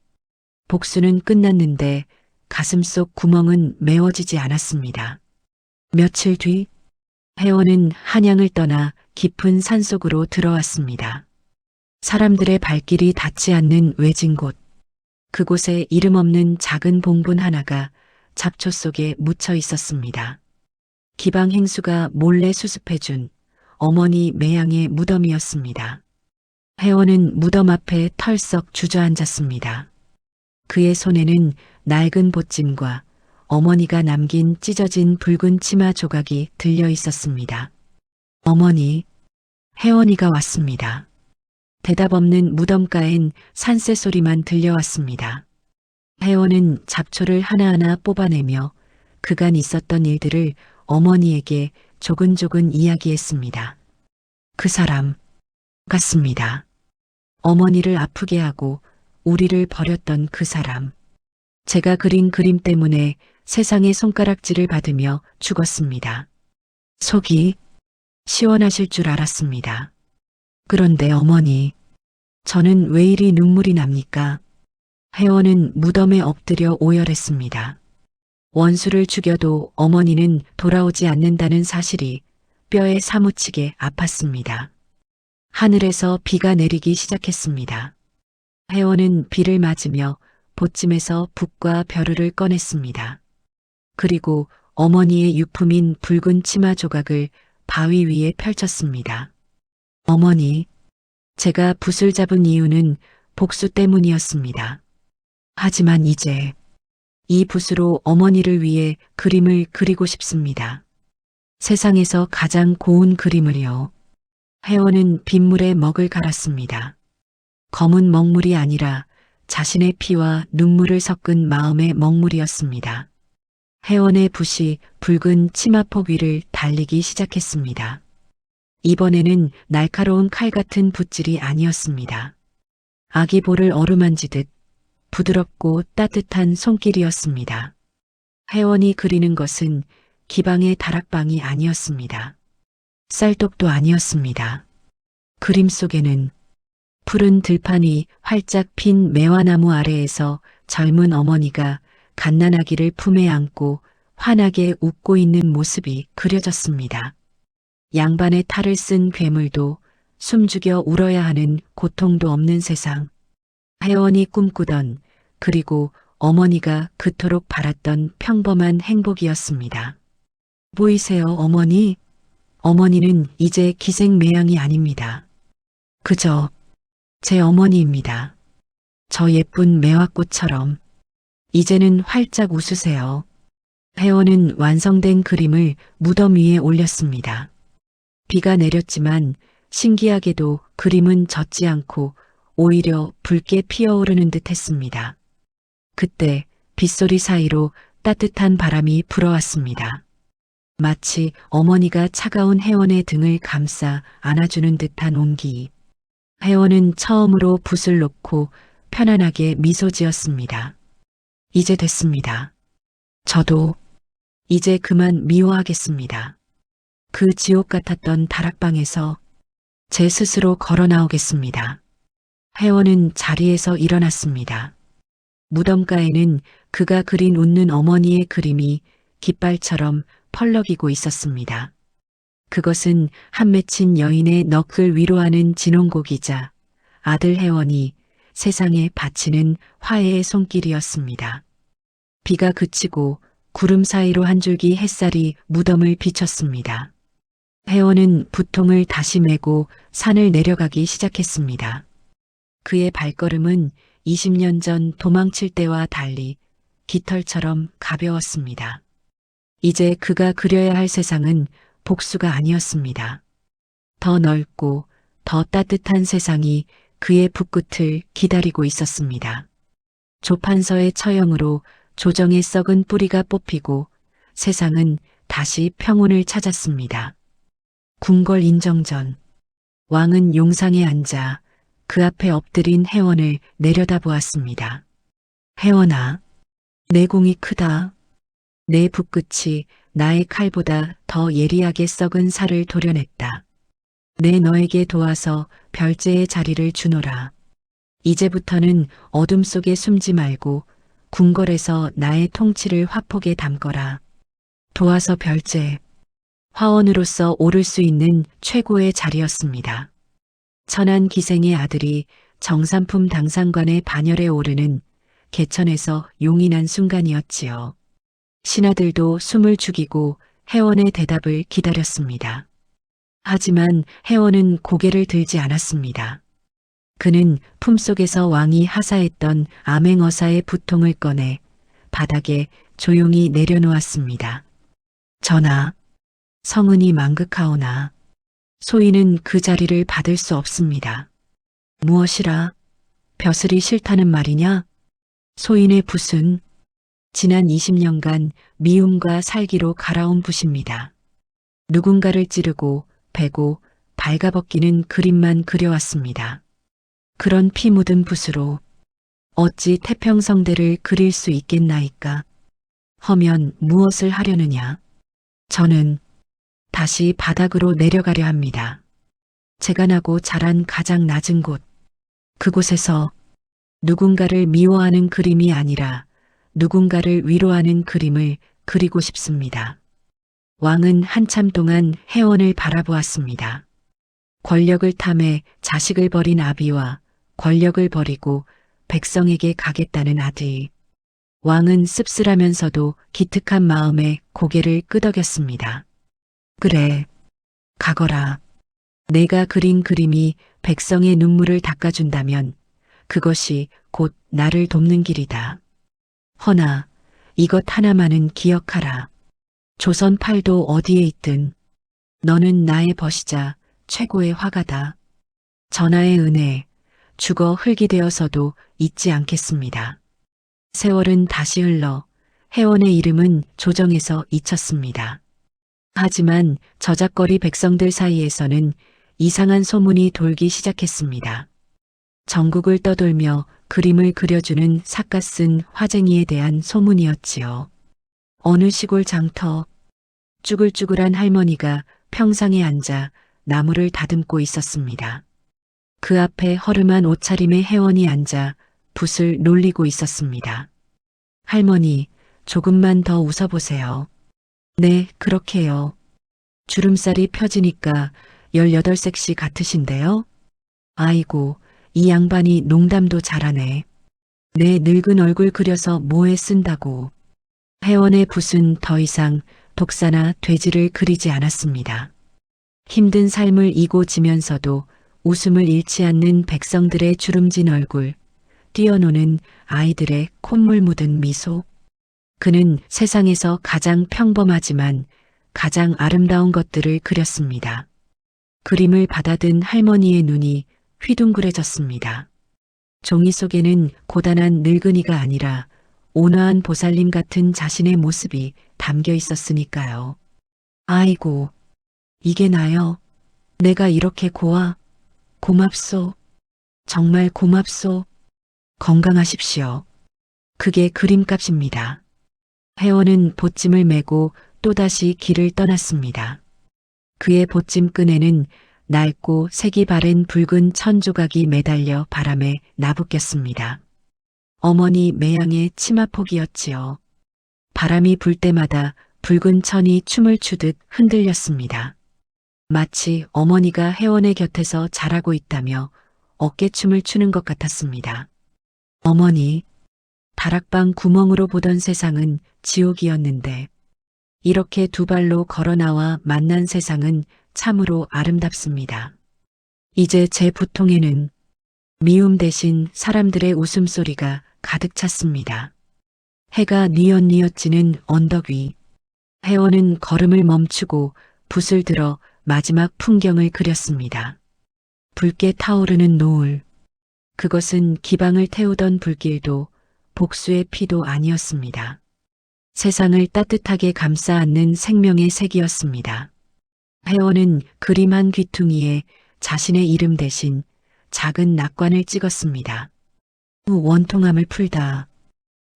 Speaker 2: 복수는 끝났는데 가슴속 구멍은 메워지지 않았습니다. 며칠 뒤 혜원은 한양을 떠나 깊은 산속으로 들어왔습니다. 사람들의 발길이 닿지 않는 외진 곳, 그곳에 이름 없는 작은 봉분 하나가 잡초 속에 묻혀 있었습니다. 기방 행수가 몰래 수습해준 어머니 매양의 무덤이었습니다. 혜원은 무덤 앞에 털썩 주저앉았습니다. 그의 손에는 낡은 보찜과 어머니가 남긴 찢어진 붉은 치마 조각이 들려 있었습니다. 어머니, 혜원이가 왔습니다. 대답 없는 무덤가엔 산새 소리만 들려왔습니다. 혜원은 잡초를 하나하나 뽑아내며 그간 있었던 일들을 어머니에게 조근조근 이야기했습니다. 그 사람 같습니다. 어머니를 아프게 하고 우리를 버렸던 그 사람. 제가 그린 그림 때문에 세상의 손가락질을 받으며 죽었습니다. 속이 시원하실 줄 알았습니다. 그런데 어머니, 저는 왜 이리 눈물이 납니까? 혜원은 무덤에 엎드려 오열했습니다. 원수를 죽여도 어머니는 돌아오지 않는다는 사실이 뼈에 사무치게 아팠습니다. 하늘에서 비가 내리기 시작했습니다. 혜원은 비를 맞으며 보찜에서 붓과 벼루를 꺼냈습니다. 그리고 어머니의 유품인 붉은 치마 조각을 바위 위에 펼쳤습니다. 어머니, 제가 붓을 잡은 이유는 복수 때문이었습니다. 하지만 이제 이 붓으로 어머니를 위해 그림을 그리고 싶습니다. 세상에서 가장 고운 그림을요. 혜원은 빗물에 먹을 갈았습니다. 검은 먹물이 아니라 자신의 피와 눈물을 섞은 마음의 먹물이었습니다. 혜원의 붓이 붉은 치마폭 위를 달리기 시작했습니다. 이번에는 날카로운 칼 같은 붓질이 아니었습니다. 아기 볼을 어루만지듯 부드럽고 따뜻한 손길이었습니다. 혜원이 그리는 것은 기방의 다락방이 아니었습니다. 쌀독도 아니었습니다. 그림 속에는 푸른 들판이 활짝 핀 매화나무 아래에서 젊은 어머니가 갓난아기를 품에 안고 환하게 웃고 있는 모습이 그려졌습니다. 양반의 탈을 쓴 괴물도 숨죽여 울어야 하는 고통도 없는 세상. 혜원이 꿈꾸던 그리고 어머니가 그토록 바랐던 평범한 행복이었습니다. 보이세요, 어머니? 어머니는 이제 기생매양이 아닙니다. 그저 제 어머니입니다. 저 예쁜 매화꽃처럼 이제는 활짝 웃으세요. 혜원은 완성된 그림을 무덤 위에 올렸습니다. 비가 내렸지만 신기하게도 그림은 젖지 않고 오히려 붉게 피어오르는 듯 했습니다. 그때 빗소리 사이로 따뜻한 바람이 불어왔습니다. 마치 어머니가 차가운 혜원의 등을 감싸 안아주는 듯한 온기. 혜원은 처음으로 붓을 놓고 편안하게 미소 지었습니다. 이제 됐습니다. 저도 이제 그만 미워하겠습니다. 그 지옥 같았던 다락방에서 제 스스로 걸어 나오겠습니다. 혜원은 자리에서 일어났습니다. 무덤가에는 그가 그린 웃는 어머니의 그림이 깃발처럼 펄럭이고 있었습니다. 그것은 한 맺힌 여인의 넋을 위로하는 진홍곡이자 아들 혜원이 세상에 바치는 화해의 손길이었습니다. 비가 그치고 구름 사이로 한 줄기 햇살이 무덤을 비쳤습니다. 혜원은 붓통을 다시 메고 산을 내려가기 시작했습니다. 그의 발걸음은 20년 전 도망칠 때와 달리 깃털처럼 가벼웠습니다. 이제 그가 그려야 할 세상은 복수가 아니었습니다. 더 넓고 더 따뜻한 세상이 그의 붓끝을 기다리고 있었습니다. 조판서의 처형으로 조정의 썩은 뿌리가 뽑히고 세상은 다시 평온을 찾았습니다. 궁궐 인정전. 왕은 용상에 앉아 그 앞에 엎드린 혜원을 내려다보았습니다. 혜원아, 내 공이 크다. 내 붓끝이 나의 칼보다 더 예리하게 썩은 살을 도려냈다. 내 너에게 도와서 별제의 자리를 주노라. 이제부터는 어둠 속에 숨지 말고 궁궐에서 나의 통치를 화폭에 담거라. 도와서 별제. 화원으로서 오를 수 있는 최고의 자리였습니다. 천안 기생의 아들이 정삼품 당상관의 반열에 오르는 개천에서 용이 난 순간이었지요. 신하들도 숨을 죽이고 혜원의 대답을 기다렸습니다. 하지만 혜원은 고개를 들지 않았습니다. 그는 품속에서 왕이 하사했던 암행어사의 붓통을 꺼내 바닥에 조용히 내려놓았습니다. 전하, 성은이 망극하오나 소인은 그 자리를 받을 수 없습니다. 무엇이라? 벼슬이 싫다는 말이냐? 소인의 붓은 지난 20년간 미움과 살기로 갈아온 붓입니다. 누군가를 찌르고 베고 발가벗기는 그림만 그려왔습니다. 그런 피 묻은 붓으로 어찌 태평성대를 그릴 수 있겠나이까? 허면 무엇을 하려느냐? 저는 다시 바닥으로 내려가려 합니다. 제가 나고 자란 가장 낮은 곳, 그곳에서 누군가를 미워하는 그림이 아니라 누군가를 위로하는 그림을 그리고 싶습니다. 왕은 한참 동안 혜원을 바라보았습니다. 권력을 탐해 자식을 버린 아비와 권력을 버리고 백성에게 가겠다는 아들. 왕은 씁쓸하면서도 기특한 마음에 고개를 끄덕였습니다. 그래, 가거라. 내가 그린 그림이 백성의 눈물을 닦아준다면 그것이 곧 나를 돕는 길이다. 허나 이것 하나만은 기억하라. 조선 팔도 어디에 있든 너는 나의 벗이자 최고의 화가다. 전하의 은혜, 죽어 흙이 되어서도 잊지 않겠습니다. 세월은 다시 흘러 혜원의 이름은 조정에서 잊혔습니다. 하지만 저작거리 백성들 사이에서는 이상한 소문이 돌기 시작했습니다. 전국을 떠돌며 그림을 그려주는 삿갓 쓴 화쟁이에 대한 소문이었지요. 어느 시골 장터, 쭈글쭈글한 할머니가 평상에 앉아 나무를 다듬고 있었습니다. 그 앞에 허름한 옷차림의 회원이 앉아 붓을 놀리고 있었습니다. 할머니, 조금만 더 웃어보세요. 네, 그렇게요. 주름살이 펴지니까 18섹시 같으신데요? 아이고, 이 양반이 농담도 잘하네. 내 늙은 얼굴 그려서 뭐에 쓴다고. 회원의 붓은 더 이상 독사나 돼지를 그리지 않았습니다. 힘든 삶을 이고 지면서도 웃음을 잃지 않는 백성들의 주름진 얼굴, 뛰어노는 아이들의 콧물 묻은 미소. 그는 세상에서 가장 평범하지만 가장 아름다운 것들을 그렸습니다. 그림을 받아든 할머니의 눈이 휘둥그레졌습니다. 종이 속에는 고단한 늙은이가 아니라 온화한 보살님 같은 자신의 모습이 담겨 있었으니까요. 아이고, 이게 나요. 내가 이렇게 고맙소. 정말 고맙소. 건강하십시오. 그게 그림값입니다. 회원은 보찜을 메고 또다시 길을 떠났습니다. 그의 보찜끈에는 낡고 색이 바랜 붉은 천 조각이 매달려 바람에 나부꼈습니다. 어머니 매양의 치마폭이었지요. 바람이 불 때마다 붉은 천이 춤을 추듯 흔들렸습니다. 마치 어머니가 회원의 곁에서 자라고 있다며 어깨춤을 추는 것 같았습니다. 어머니, 다락방 구멍으로 보던 세상은 지옥이었는데 이렇게 두 발로 걸어 나와 만난 세상은 참으로 아름답습니다. 이제 제 부통에는 미움 대신 사람들의 웃음소리가 가득 찼습니다. 해가 뉘엿뉘엿 지는 언덕 위. 회원은 걸음을 멈추고 붓을 들어 마지막 풍경을 그렸습니다. 붉게 타오르는 노을. 그것은 기방을 태우던 불길도 복수의 피도 아니었습니다. 세상을 따뜻하게 감싸 안는 생명의 색이었습니다. 회원은 그림 한 귀퉁이에 자신의 이름 대신 작은 낙관을 찍었습니다. 원통함을 풀다.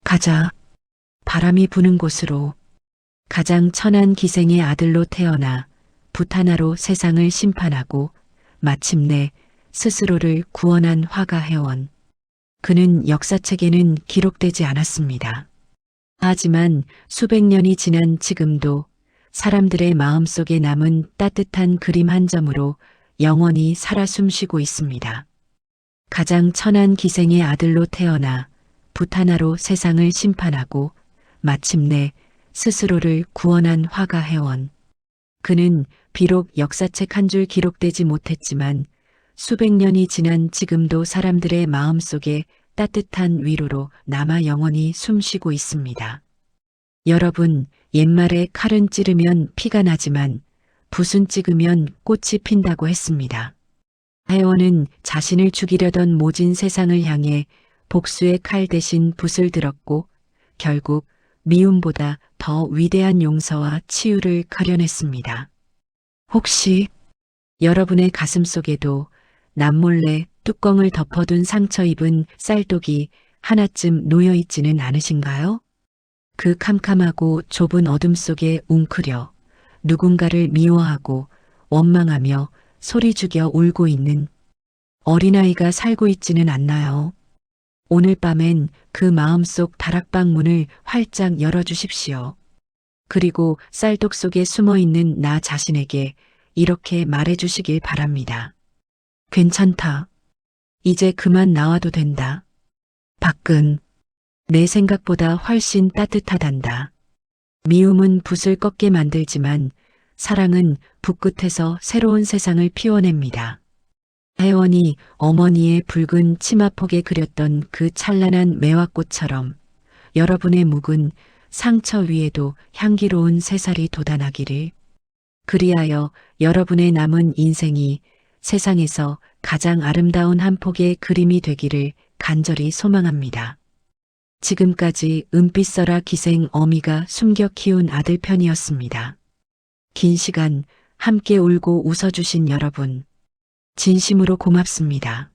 Speaker 2: 가자. 바람이 부는 곳으로. 가장 천한 기생의 아들로 태어나 붓 하나로 세상을 심판하고 마침내 스스로를 구원한 화가 회원. 그는 역사책에는 기록되지 않았습니다. 하지만 수백 년이 지난 지금도 사람들의 마음속에 남은 따뜻한 그림 한 점으로 영원히 살아 숨쉬고 있습니다. 가장 천한 기생의 아들로 태어나 붓 하나로 세상을 심판하고 마침내 스스로를 구원한 화가 회원. 그는 비록 역사책 한 줄 기록되지 못했지만 수백 년이 지난 지금도 사람들의 마음속에 따뜻한 위로로 남아 영원히 숨쉬고 있습니다. 여러분, 옛말에 칼은 찌르면 피가 나지만 붓은 찍으면 꽃이 핀다고 했습니다. 회원은 자신을 죽이려던 모진 세상을 향해 복수의 칼 대신 붓을 들었고 결국 미움보다 더 위대한 용서와 치유를 그려냈습니다. 혹시 여러분의 가슴 속에도 남몰래 뚜껑을 덮어둔 상처 입은 쌀독이 하나쯤 놓여있지는 않으신가요? 그 캄캄하고 좁은 어둠 속에 웅크려 누군가를 미워하고 원망하며 소리 죽여 울고 있는 어린아이가 살고 있지는 않나요? 오늘 밤엔 그 마음속 다락방 문을 활짝 열어주십시오. 그리고 쌀독 속에 숨어있는 나 자신에게 이렇게 말해주시길 바랍니다. 괜찮다. 이제 그만 나와도 된다. 밖은 내 생각보다 훨씬 따뜻하단다. 미움은 붓을 꺾게 만들지만 사랑은 붓 끝에서 새로운 세상을 피워냅니다. 회원이 어머니의 붉은 치마폭에 그렸던 그 찬란한 매화꽃처럼 여러분의 묵은 상처 위에도 향기로운 새살이 돋아나기를. 그리하여 여러분의 남은 인생이 세상에서 가장 아름다운 한 폭의 그림이 되기를 간절히 소망합니다. 지금까지 은빛설아 기생 어미가 숨겨 키운 아들 편이었습니다. 긴 시간 함께 울고 웃어주신 여러분. 진심으로 고맙습니다.